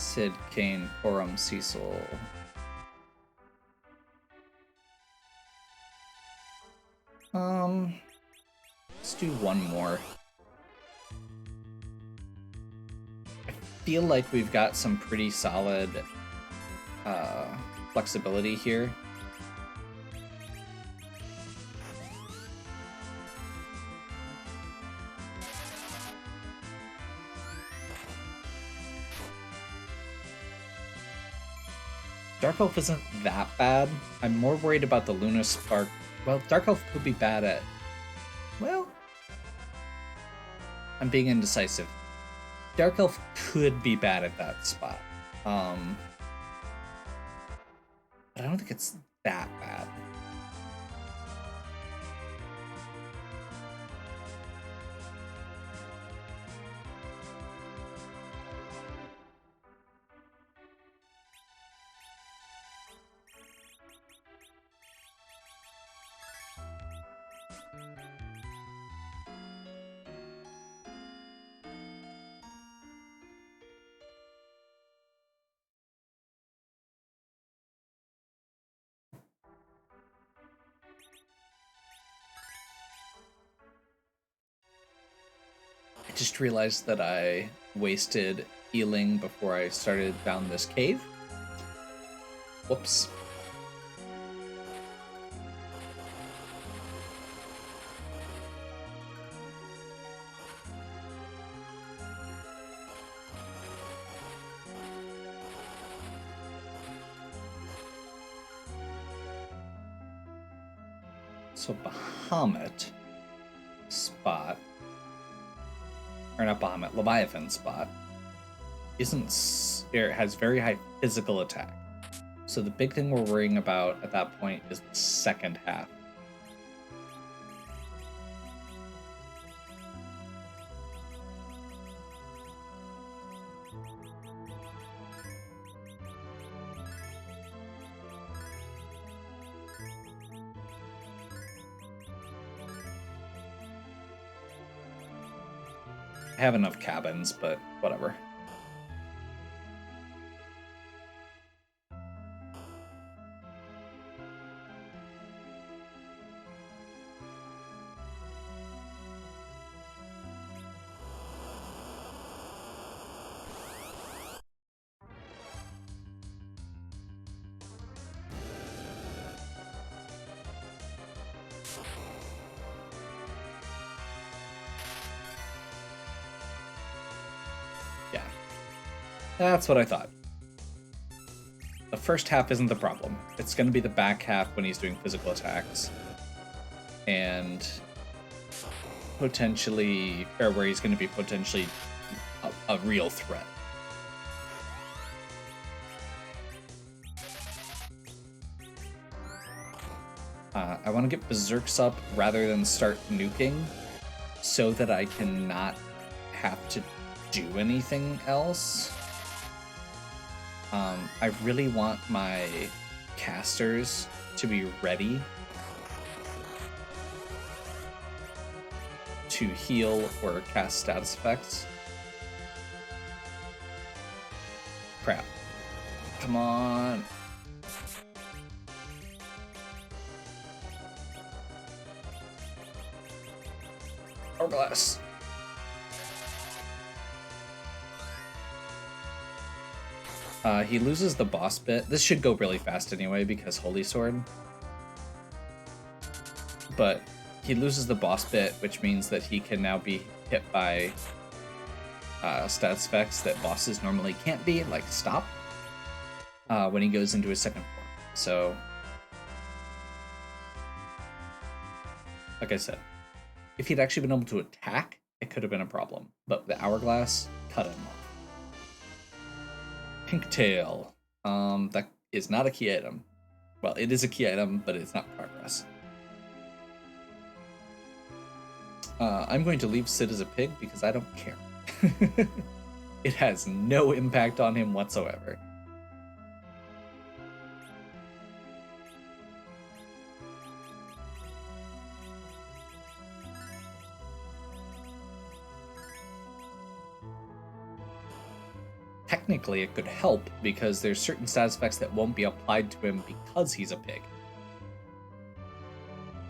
Sid, Kane, Corum, Cecil. Let's do one more. I feel like we've got some pretty solid flexibility here. Dark Elf isn't that bad. I'm more worried about the Luna Spark. Well, Dark Elf could be bad at... Well... I'm being indecisive. Dark Elf could be bad at that spot. But I don't think it's that bad. I just realized that I wasted healing before I started down this cave. Whoops. So Bahamut spot, or not Bahamut, Leviathan spot, has very high physical attack. So the big thing we're worrying about at that point is the second half. I have enough cabins, but whatever. Yeah, that's what I thought. The first half isn't the problem. It's going to be the back half when he's doing physical attacks. And potentially, or where he's going to be potentially a real threat. I want to get Berserks up rather than start nuking so that I can not have to do anything else. I really want my casters to be ready to heal or cast status effects. Crap. Come on. Hourglass. He loses the boss bit. This should go really fast anyway because Holy Sword. But he loses the boss bit, which means that he can now be hit by stats effects that bosses normally can't be, like stop, when he goes into his second form. So, like I said, if he'd actually been able to attack, it could have been a problem. But the Hourglass cut him off. Pinktail. That is not a key item. Well, it is a key item, but it's not progress. I'm going to leave Sid as a pig because I don't care. It has no impact on him whatsoever. Technically, it could help because there's certain status effects that won't be applied to him because he's a pig.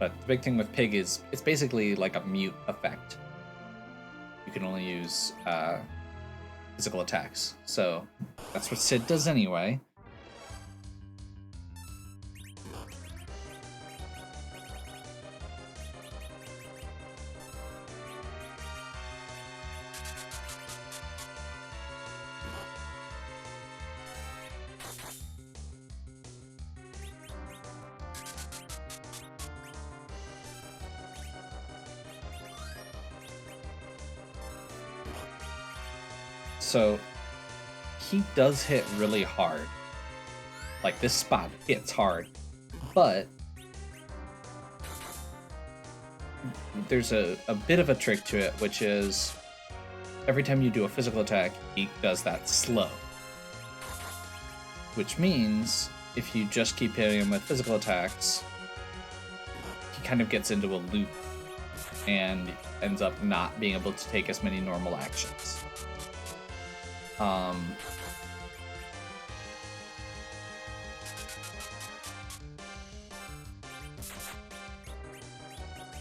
But the big thing with pig is it's basically like a mute effect. You can only use physical attacks. So that's what Sid does anyway. So he does hit really hard. Like this spot hits hard, but there's a bit of a trick to it, which is every time you do a physical attack, he does that slow. Which means if you just keep hitting him with physical attacks, he kind of gets into a loop and ends up not being able to take as many normal actions.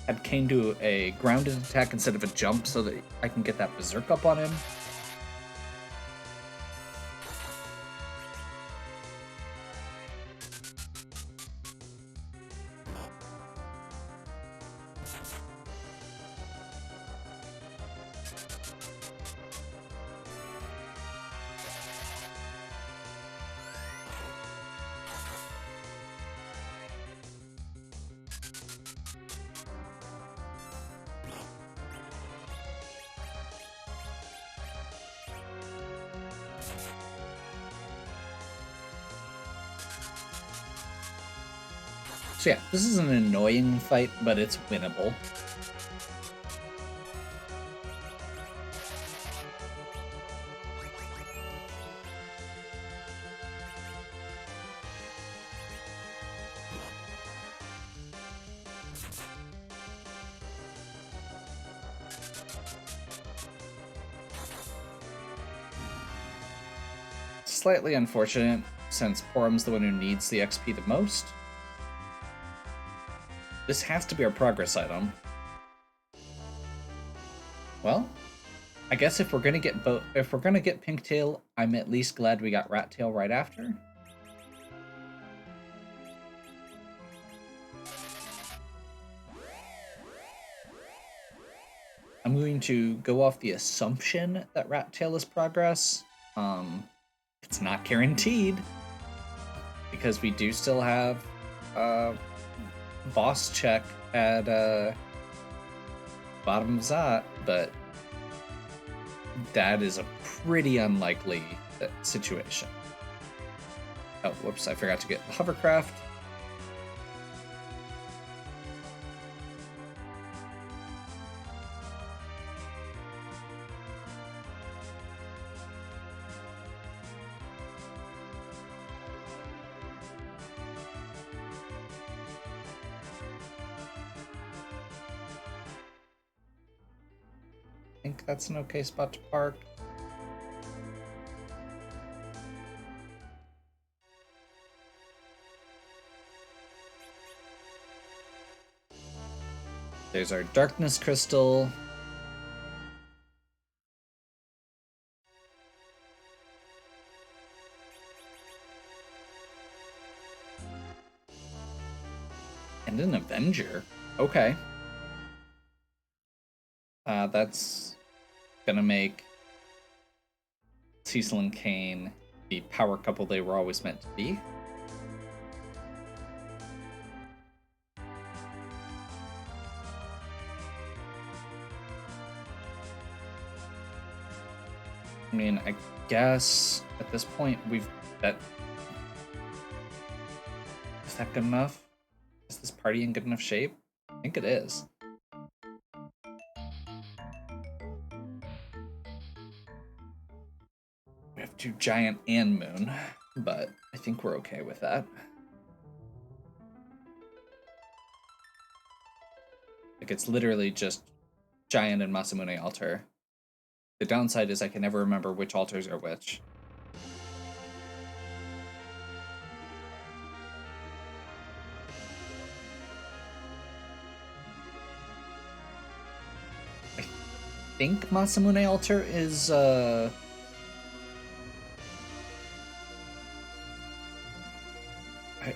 Had Kane do a grounded attack instead of a jump so that I can get that Berserk up on him. So yeah, this is an annoying fight, but it's winnable. Slightly unfortunate, since Porum's the one who needs the XP the most. This has to be our progress item. Well, I guess if we're gonna get Pinktail, I'm at least glad we got Rattail right after. I'm going to go off the assumption that Rattail is progress. It's not guaranteed, because we do still have boss check at bottom of Zot, but that is a pretty unlikely situation. Oh, whoops, I forgot to get the hovercraft. I think that's an okay spot to park. There's our darkness crystal. And an Avenger. Okay. That's gonna make Cecil and Kane the power couple they were always meant to be. I mean, I guess at this point is that good enough? Is this party in good enough shape? I think it is. We have 2 Giant and Moon, but I think we're okay with that. Like, it's literally just Giant and Masamune altar. The downside is I can never remember which altars are which. I think Masamune altar is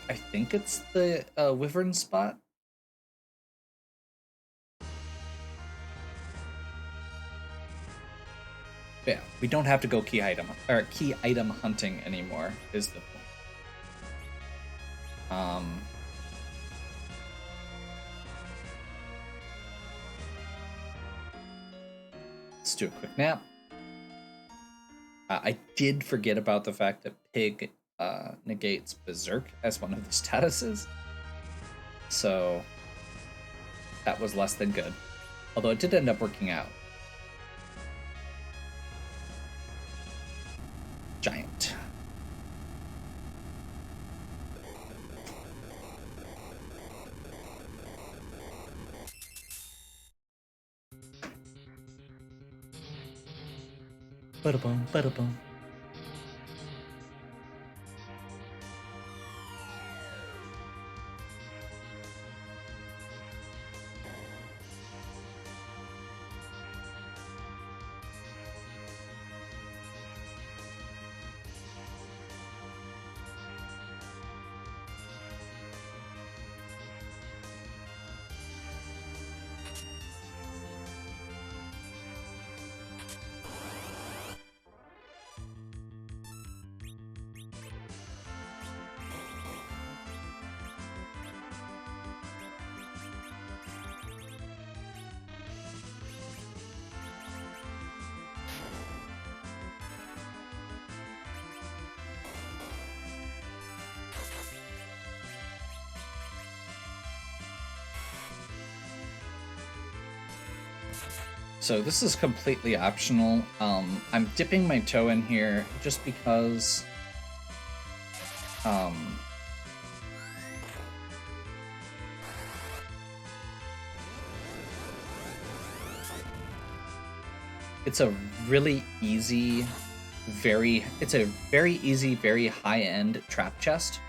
I think it's the Wyvern spot. Yeah, we don't have to go key item hunting anymore, is the point. Let's do a quick nap. I did forget about the fact that Pig negates Berserk as one of the statuses, so that was less than good. Although it did end up working out. Giant. Ba-da-boom, ba-da-boom. So this is completely optional. I'm dipping my toe in here just because it's a really easy, very easy, very high-end trap chest.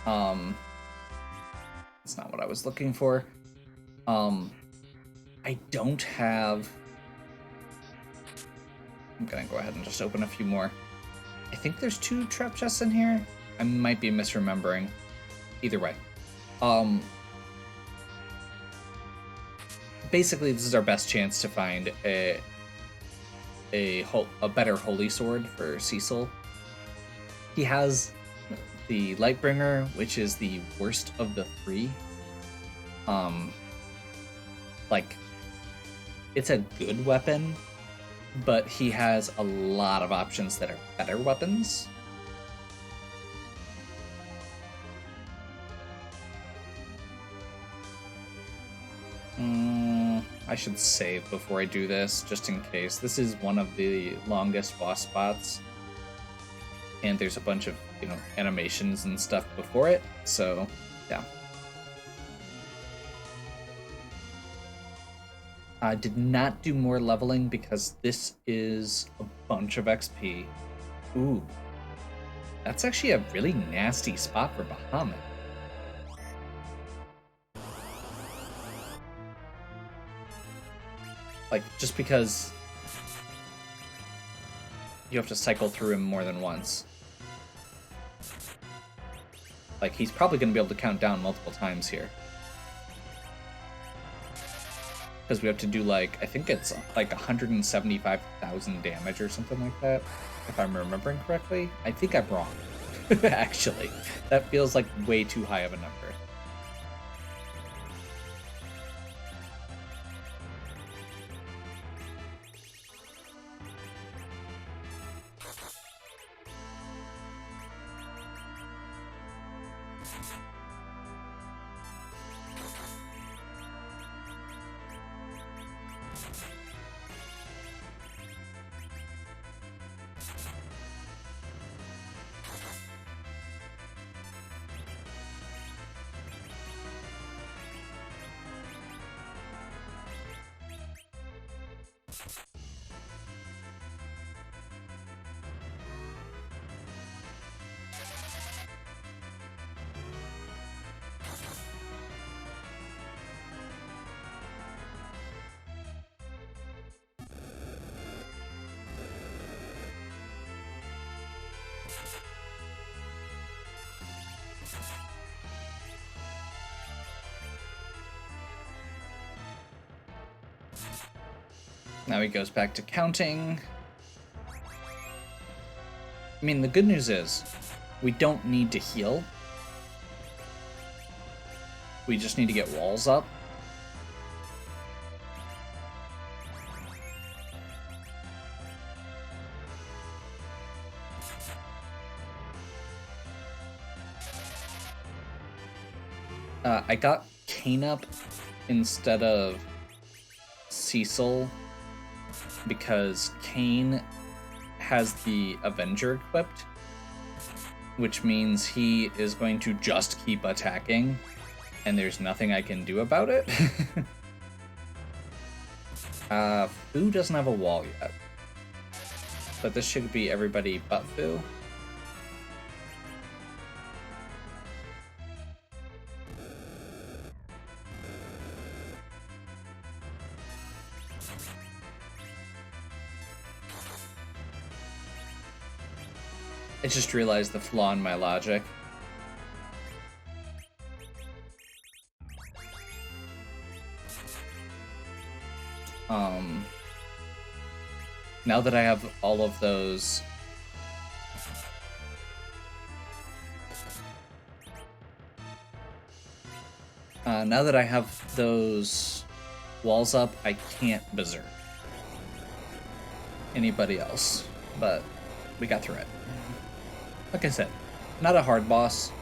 That's not what I was looking for. I don't have... I'm gonna go ahead and just open a few more. I think there's 2 trap chests in here. I might be misremembering. Either way. Basically, this is our best chance to find a better holy sword for Cecil. He has the Lightbringer, which is the worst of the 3. Like, it's a good weapon, but he has a lot of options that are better weapons. I should save before I do this, just in case. This is one of the longest boss spots, and there's a bunch of, animations and stuff before it, so, yeah. I did not do more leveling because this is a bunch of XP. Ooh. That's actually a really nasty spot for Bahamut. Like, just because you have to cycle through him more than once. Like, he's probably going to be able to count down multiple times here. Because we have to do, like, I think it's like 175,000 damage or something like that, if I'm remembering correctly. I think I'm wrong, actually. That feels like way too high of a number. Now he goes back to counting. I mean, the good news is we don't need to heal. We just need to get walls up. I got Kane up instead of Cecil because Kane has the Avenger equipped, which means he is going to just keep attacking, and there's nothing I can do about it. Fu doesn't have a wall yet, but this should be everybody but Fu. I just realized the flaw in my logic. Now that I have all of those... now that I have those walls up, I can't berserk anybody else, but we got through it. Like I said, not a hard boss.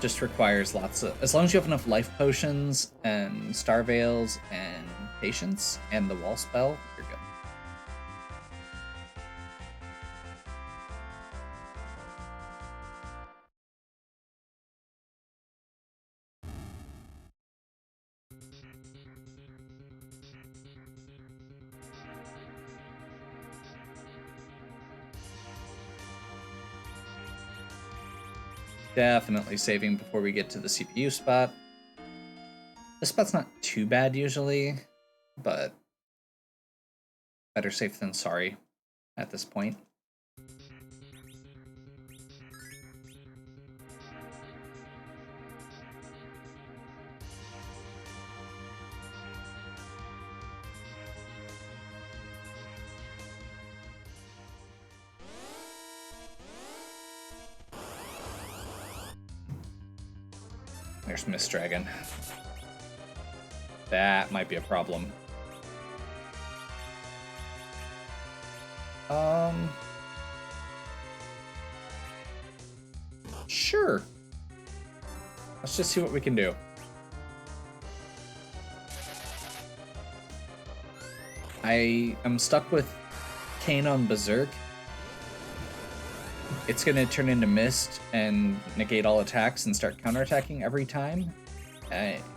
just requires lots of... As long as you have enough life potions and star veils and patience and the wall spell, you're good. Definitely saving before we get to the CPU spot. This spot's not too bad usually, but better safe than sorry at this point. There's Mist Dragon. That might be a problem. Sure. Let's just see what we can do. I am stuck with Kane on Berserk. It's going to turn into Mist and negate all attacks and start counterattacking every time.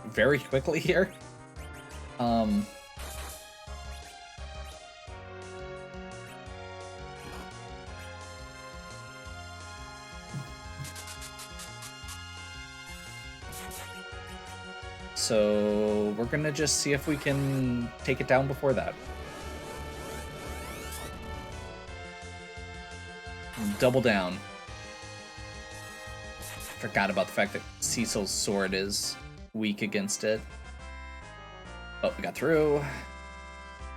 Very quickly here. So we're going to just see if we can take it down before that. Double down. Forgot about the fact that Cecil's sword is weak against it. Oh, we got through.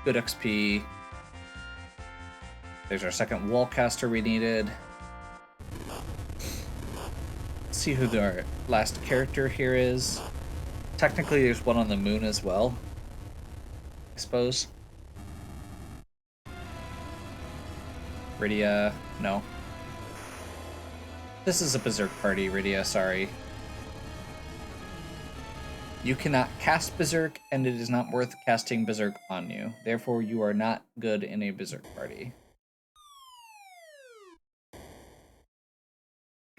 Good XP. There's our second wall caster we needed. Let's see who our last character here is. Technically, there's one on the moon as well, I suppose. Rydia, no. This is a Berserk party, Rydia, sorry. You cannot cast Berserk, and it is not worth casting Berserk on you. Therefore, you are not good in a Berserk party.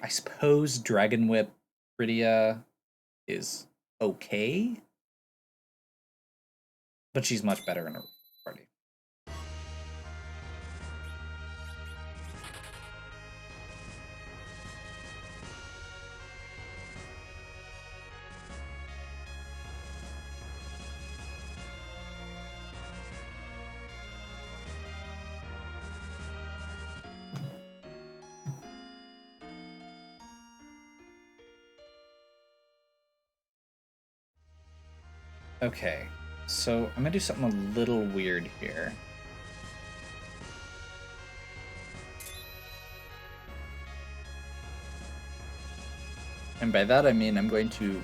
I suppose Dragon Whip Rydia is okay, but she's much better in a party. Okay, so I'm gonna do something a little weird here. And by that I mean I'm going to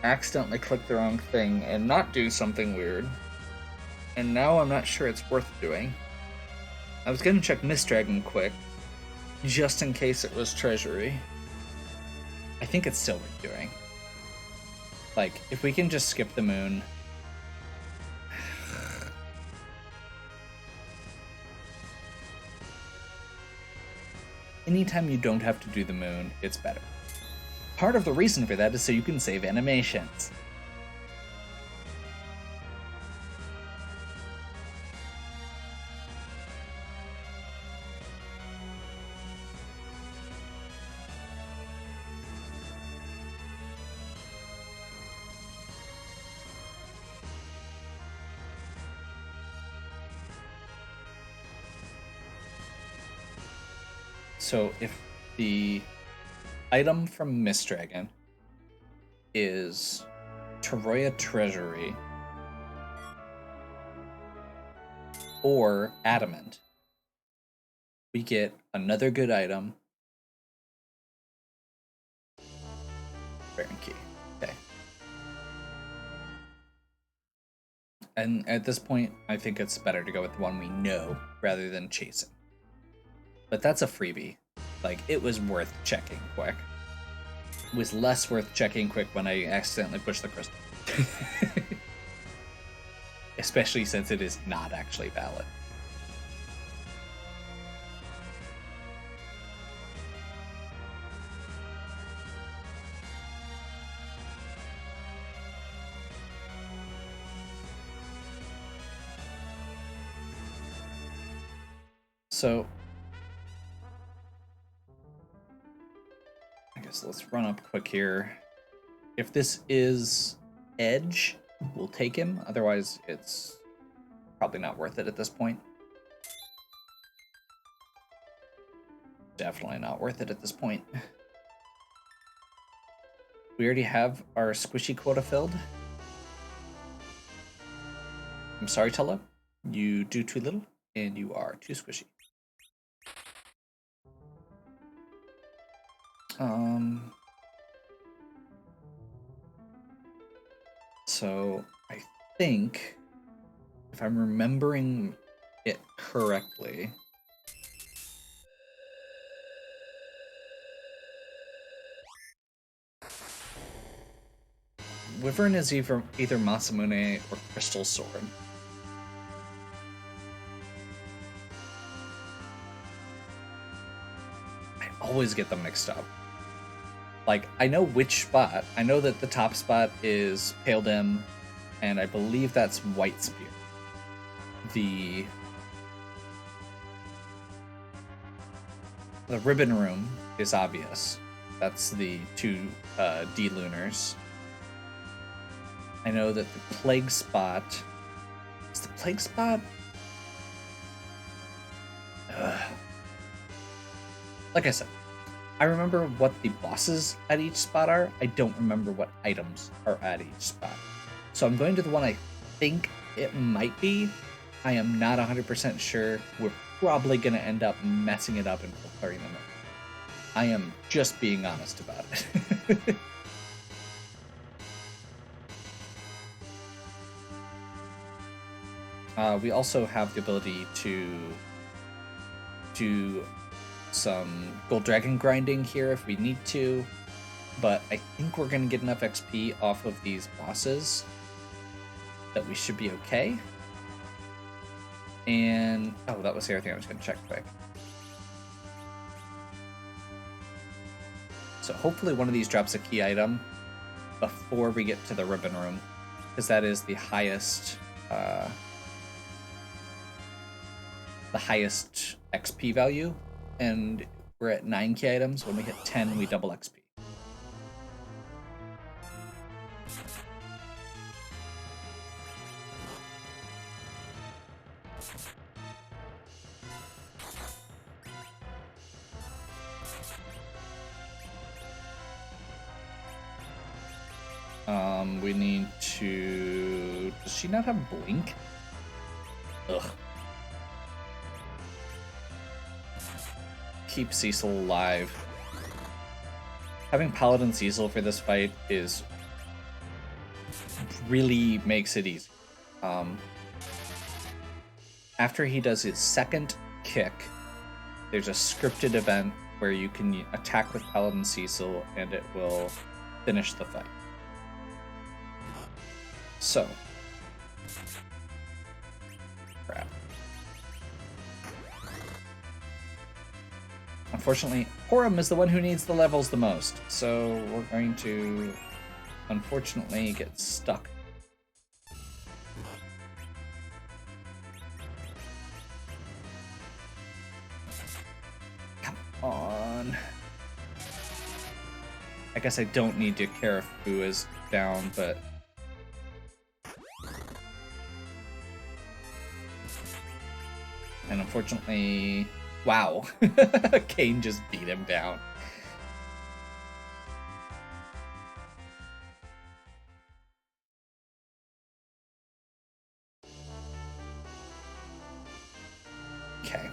accidentally click the wrong thing and not do something weird. And now I'm not sure it's worth doing. I was gonna check Mist Dragon quick, just in case it was Treasury. I think it's still worth doing. Like, if we can just skip the moon. Anytime you don't have to do the moon, it's better. Part of the reason for that is so you can save animations. So if the item from Mist Dragon is Toroya Treasury or Adamant, we get another good item. Baron Key. Okay. And at this point, I think it's better to go with the one we know rather than chasing. But that's a freebie. Like, it was worth checking quick. was less worth checking quick when I accidentally pushed the crystal. Especially since it is not actually valid. So I guess let's run up quick here. If this is edge, we'll take him. Otherwise, it's probably not worth it at this point. Definitely not worth it at this point. We already have our squishy quota filled. I'm sorry, Tulla. You do too little, and you are too squishy. So I think, if I'm remembering it correctly, Wyvern is either Masamune or Crystal Sword. I always get them mixed up. Like, I know which spot. I know that the top spot is Pale Dim, and I believe that's White Spear. The Ribbon Room is obvious. That's the two D-Lunars. I know that the Plague Spot... Is the Plague Spot? Like I said, I remember what the bosses at each spot are. I don't remember what items are at each spot. So I'm going to the one I think it might be. I am not 100% sure. We're probably going to end up messing it up and clearing them up. I am just being honest about it. We also have the ability to do some gold dragon grinding here if we need to, but I think we're going to get enough XP off of these bosses that we should be okay. And oh, that was the other thing I was going to check quick. So hopefully one of these drops a key item before we get to the Ribbon Room, because that is the highest XP value, and we're at 9 key items. When we hit 10, we double XP. We need to... Does she not have Blink? Ugh. Keep Cecil alive. Having Paladin Cecil for this fight is... really makes it easy. After he does his second kick, there's a scripted event where you can attack with Paladin Cecil and it will finish the fight. So, crap. Unfortunately, Horum is the one who needs the levels the most, so we're going to, unfortunately, get stuck. Come on. I guess I don't need to care if Boo is down, but... And unfortunately, wow, Kane just beat him down. Okay.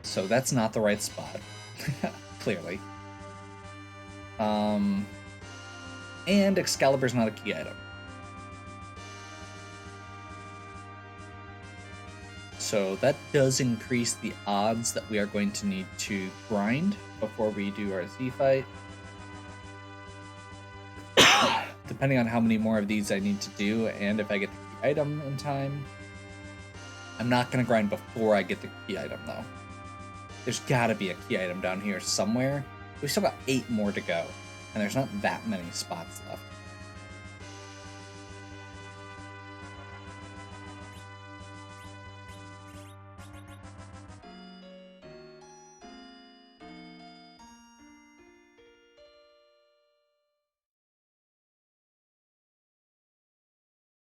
So that's not the right spot, clearly. And Excalibur's not a key item. So that does increase the odds that we are going to need to grind before we do our Z fight. Depending on how many more of these I need to do and if I get the key item in time. I'm not going to grind before I get the key item though. There's got to be a key item down here somewhere. We've still got 8 more to go, and there's not that many spots left.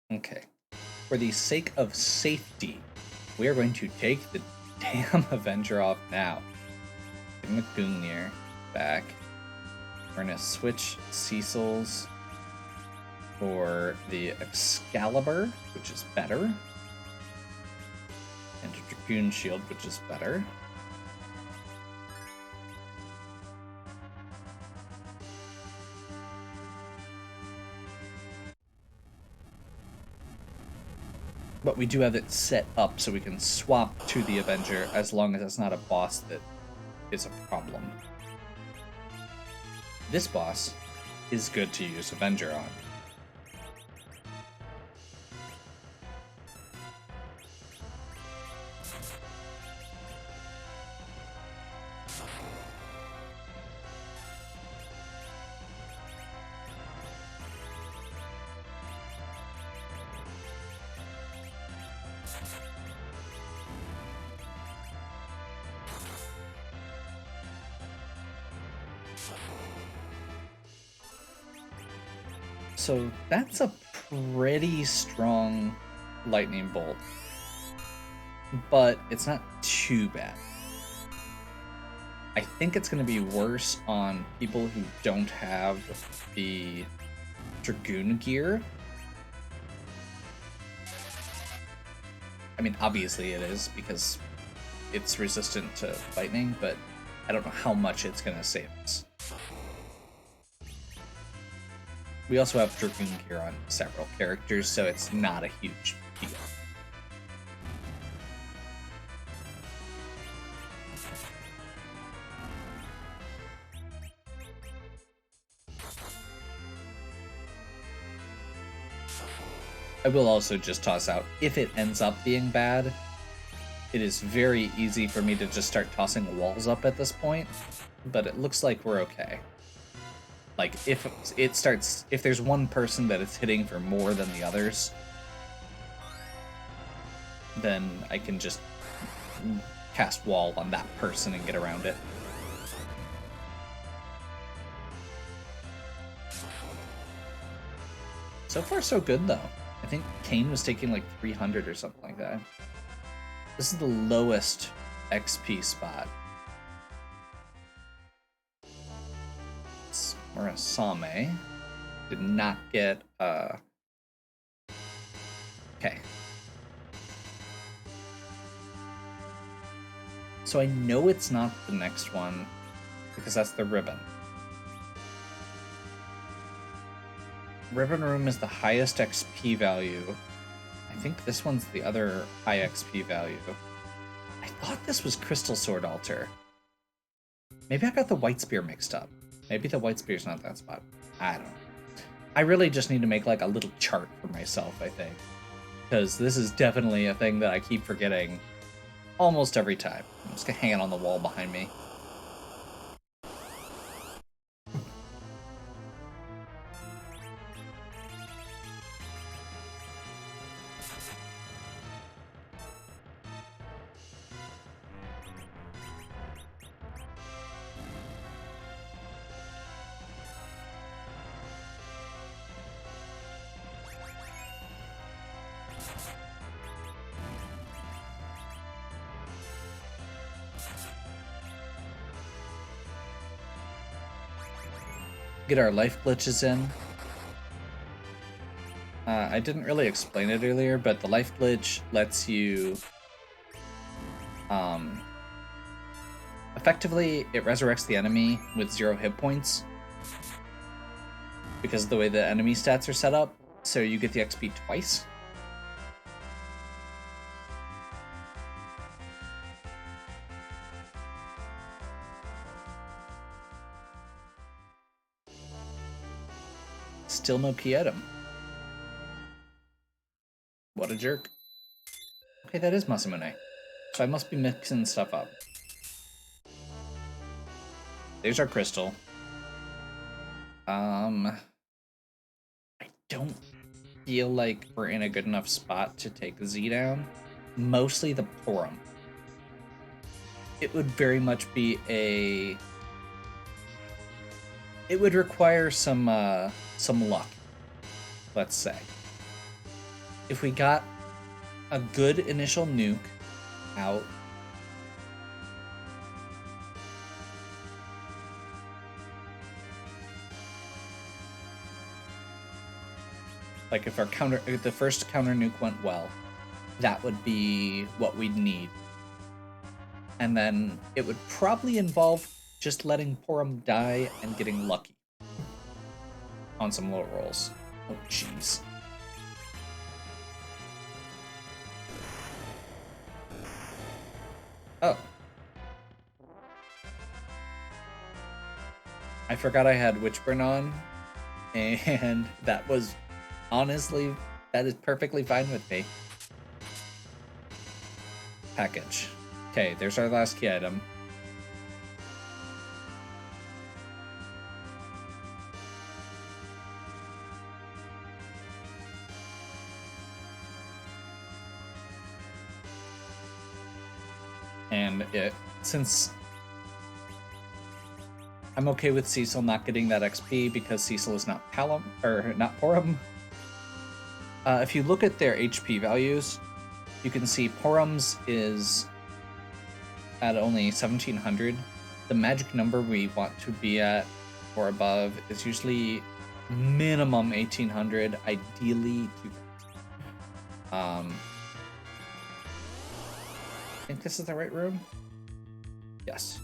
Okay. For the sake of safety, we are going to take the damn Avenger off now. Give him a Gungnir back. We're going to switch Cecil's for the Excalibur, which is better. And a Dragoon Shield, which is better. But we do have it set up so we can swap to the Avenger as long as it's not a boss that is a problem. This boss is good to use Avenger on. So that's a pretty strong lightning bolt, but it's not too bad. I think it's going to be worse on people who don't have the Dragoon gear. I mean, obviously it is because it's resistant to lightning, but I don't know how much it's going to save us. We also have Dragoon gear on several characters, so it's not a huge deal. I will also just toss out, if it ends up being bad, it is very easy for me to just start tossing walls up at this point, but it looks like we're okay. Like, if there's one person that it's hitting for more than the others, then I can just cast wall on that person and get around it. So far, so good, though. I think Kane was taking like 300 or something like that. This is the lowest XP spot. Murasame did not get okay. So I know it's not the next one because that's the ribbon. Ribbon Room is the highest XP value. I think this one's the other high XP value. I thought this was Crystal Sword Altar. Maybe I got the White Spear mixed up. Maybe the White Spear's not that spot. I don't know. I really just need to make like a little chart for myself, I think. Because this is definitely a thing that I keep forgetting almost every time. I'm just gonna hang it on the wall behind me. Get our life glitches in. I didn't really explain it earlier, but the life glitch lets you effectively it resurrects the enemy with 0 hit points because of the way the enemy stats are set up, so you get the XP twice. still no key item. What a jerk. Okay, that is Masamune. So I must be mixing stuff up. There's our crystal. I don't feel like we're in a good enough spot to take Z down. Mostly the Porum. It would very much be a... It would require some luck, let's say. If we got a good initial nuke out, like if the first counter nuke went well, that would be what we'd need. And then it would probably involve just letting Porum die and getting lucky on some low rolls. Oh, jeez. Oh. I forgot I had Witchburn on, and that was, honestly, that is perfectly fine with me. Package. Okay, there's our last key item. And since I'm okay with Cecil not getting that XP because Cecil is not not Porum. If you look at their HP values, you can see Porum's is at only 1700. The magic number we want to be at or above is usually minimum 1800, ideally 2000. I think this is the right room? Yes.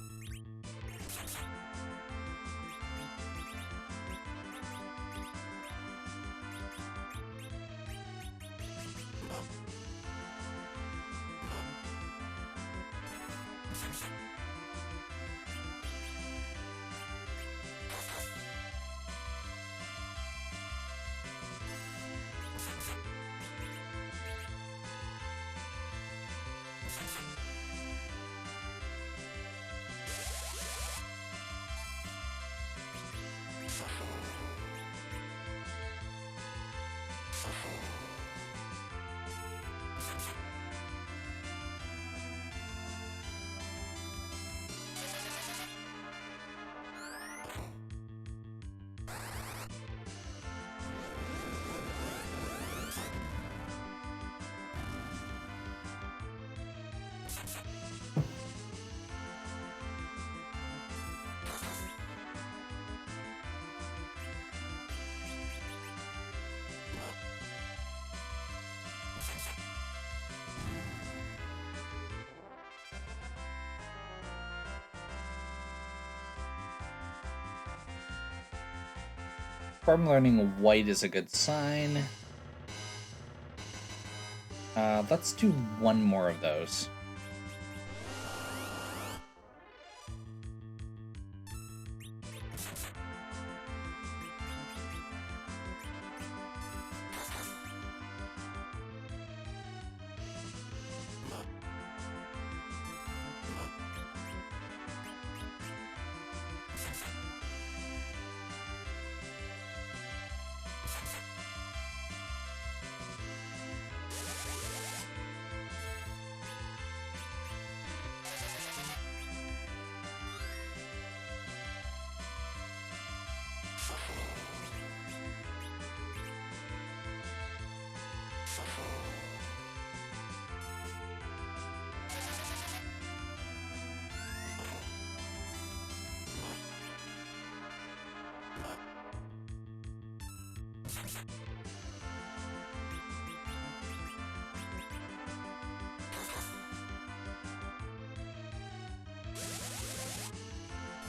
Farm learning white is a good sign. Let's do one more of those.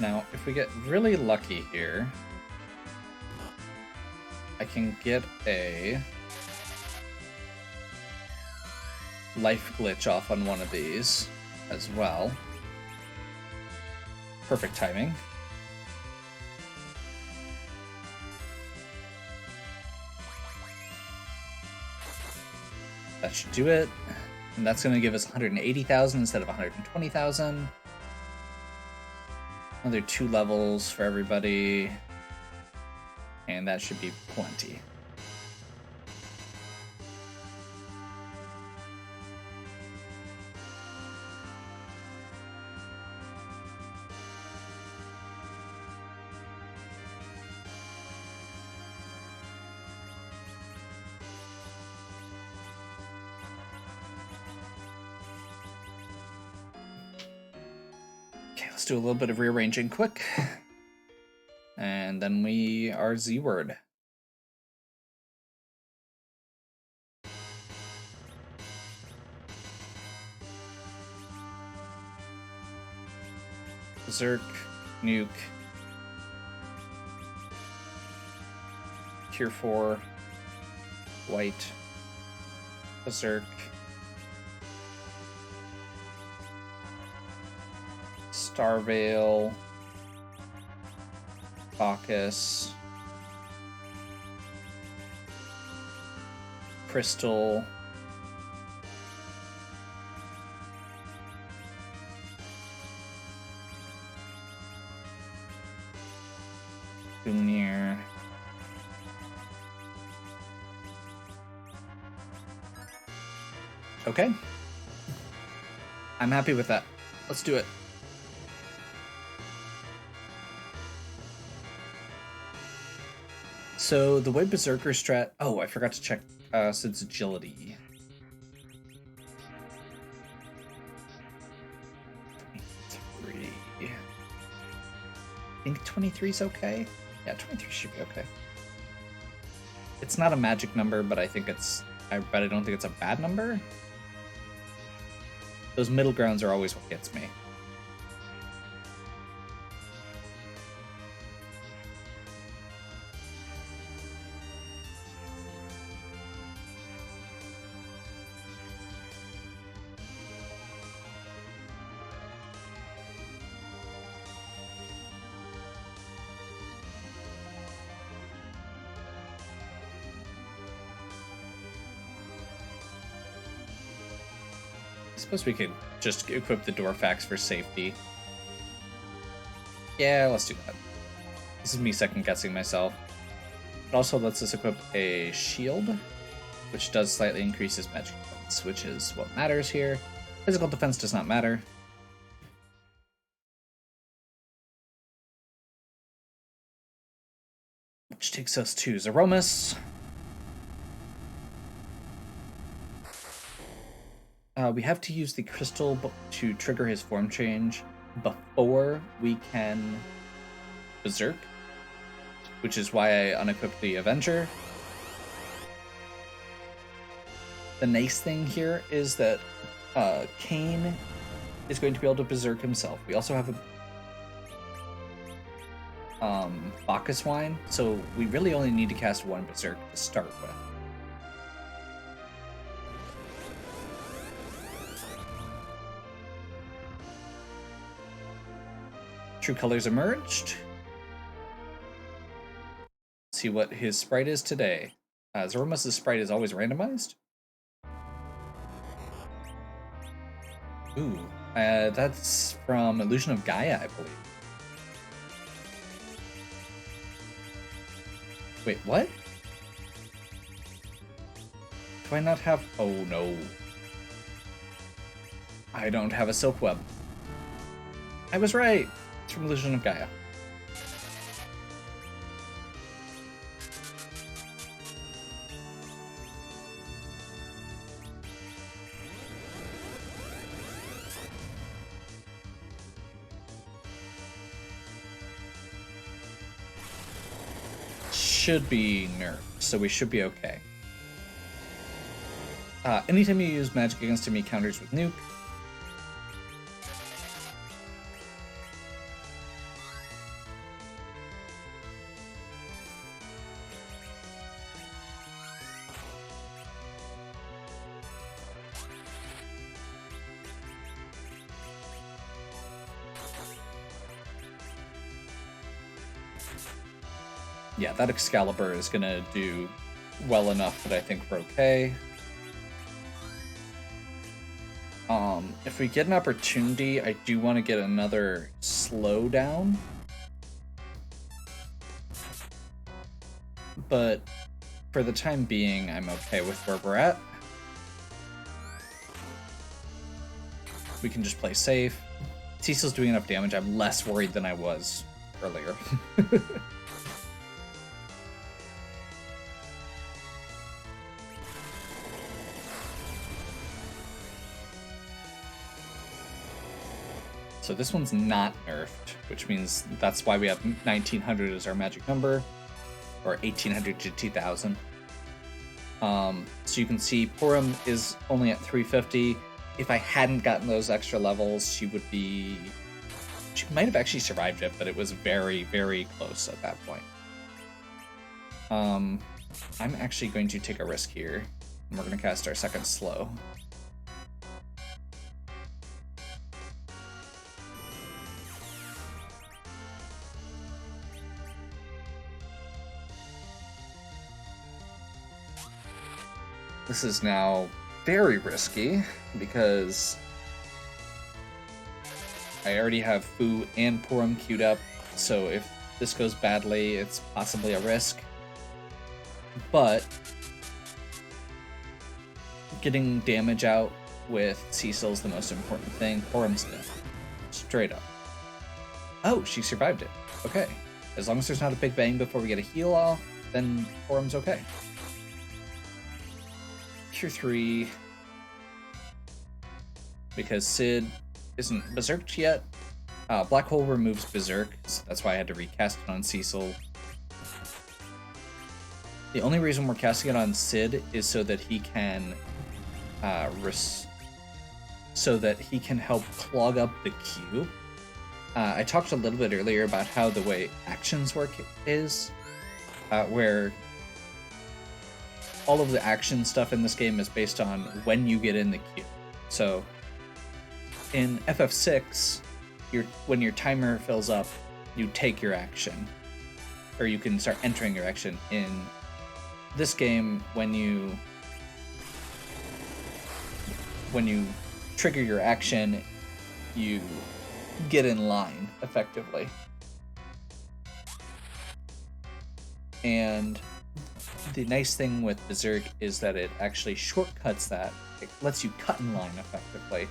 Now, if we get really lucky here, I can get a life glitch off on one of these as well. Perfect timing. should do it. And that's going to give us 180,000 instead of 120,000. Another 2 levels for everybody. And that should be plenty. Let's do a little bit of rearranging quick. And then we are Z-word. Berserk, Nuke, Tier 4, White, Berserk, Starveil, Bacchus, Crystal, Junior, okay. I'm happy with that. Let's do it. So the way Berserker strat... Oh, I forgot to check Sid's agility. 23. I think 23 is okay. Yeah, 23 should be okay. It's not a magic number, but I think it's... But I don't think it's a bad number. Those middle grounds are always what gets me. I suppose we could just equip the Dorfax for safety. Yeah, let's do that. This is me second guessing myself. It also lets us equip a shield, which does slightly increase his magic defense, which is what matters here. Physical defense does not matter. Which takes us to Zeromus. We have to use the crystal to trigger his form change before we can Berserk, which is why I unequipped the Avenger. The nice thing here is that Kane is going to be able to Berserk himself. We also have a Bacchus Wine, so we really only need to cast one Berserk to start with. True colors emerged. Let's see what his sprite is today. Zeromus' sprite is always randomized. Ooh, that's from Illusion of Gaia, I believe. Wait, what? Do I not have... Oh no. I don't have a Silk Web. I was right. It's from Illusion of Gaia. Should be nerfed, so we should be okay. Anytime you use magic against him, he counters with Nuke. Yeah, that Excalibur is gonna do well enough that I think we're okay. If we get an opportunity, I do want to get another slowdown. But for the time being, I'm okay with where we're at. We can just play safe. Cecil's doing enough damage. I'm less worried than I was earlier. So this one's not nerfed, which means that's why we have 1900 as our magic number, or 1800 to 2000. So you can see Purim is only at 350. If I hadn't gotten those extra levels, she might have actually survived it, but it was very, very close at that point. I'm actually going to take a risk here, and we're going to cast our second slow. This is now very risky because I already have Fu and Purim queued up, so if this goes badly, it's possibly a risk. But getting damage out with Cecil's the most important thing. Purim's dead. Straight up. Oh, she survived it. Okay. As long as there's not a big bang before we get a heal off, then Purim's okay. Tier 3, because Sid isn't berserked yet. Black Hole removes Berserk, so that's why I had to recast it on Cecil. The only reason we're casting it on Sid is so that he can help clog up the queue. I talked a little bit earlier about how the way actions work is, where all of the action stuff in this game is based on when you get in the queue. So in FF6, when your timer fills up, you take your action, or you can start entering your action. In this game, when you trigger your action, you get in line effectively. And the nice thing with Berserk is that it actually shortcuts that. It lets you cut in line effectively,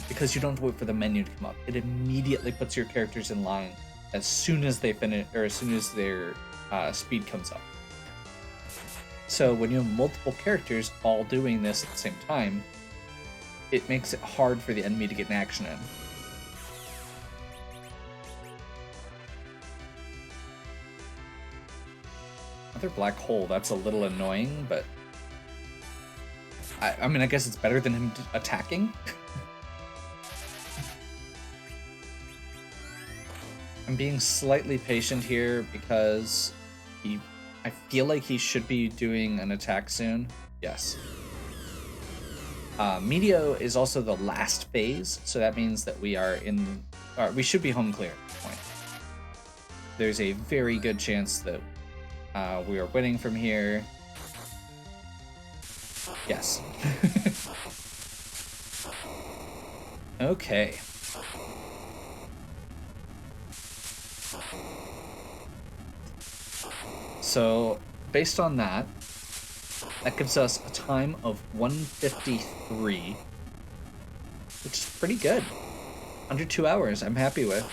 because you don't have to wait for the menu to come up. It immediately puts your characters in line as soon as they finish, or as soon as their speed comes up. So when you have multiple characters all doing this at the same time, it makes it hard for the enemy to get an action in. Another black hole, that's a little annoying, but I mean, I guess it's better than him attacking. I'm being slightly patient here because I feel like he should be doing an attack soon. Yes. Medio is also the last phase, so that means that we should be home clear at this point. There's a very good chance that we are winning from here. Yes. Okay. So, based on that gives us a time of 1:53, which is pretty good. Under 2 hours, I'm happy with.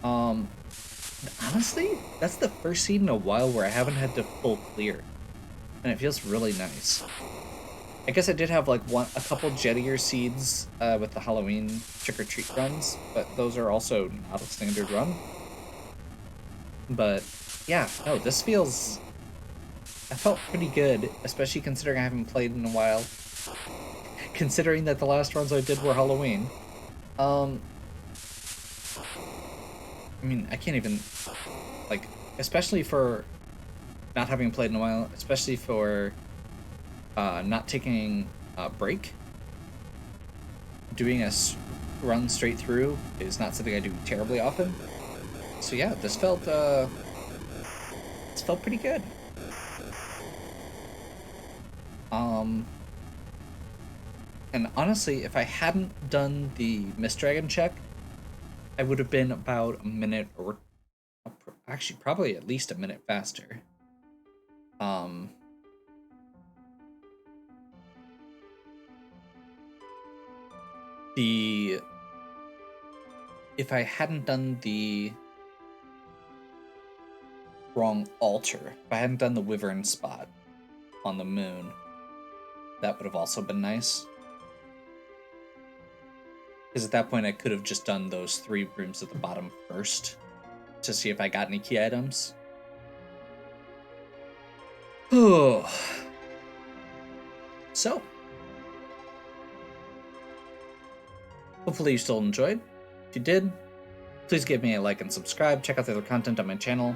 Honestly, that's the first seed in a while where I haven't had to full clear, and it feels really nice. I guess I did have like a couple jettier seeds with the Halloween trick-or-treat runs, but those are also not a standard run. But yeah, no, I felt pretty good, especially considering I haven't played in a while. Considering that the last runs I did were Halloween. I mean, I can't even, like, especially for not having played in a while, especially for not taking a break. Doing a run straight through is not something I do terribly often. So yeah, this felt pretty good. And honestly, if I hadn't done the Mist Dragon check, I would have been about a minute, or actually probably at least a minute faster. If I hadn't done the wrong altar, if I hadn't done the Wyvern spot on the moon, that would have also been nice. Because at that point, I could have just done those 3 rooms at the bottom first to see if I got any key items. Oh. So, hopefully you still enjoyed. If you did, please give me a like and subscribe. Check out the other content on my channel.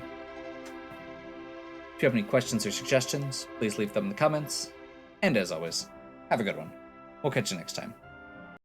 If you have any questions or suggestions, please leave them in the comments. And as always, have a good one. We'll catch you next time.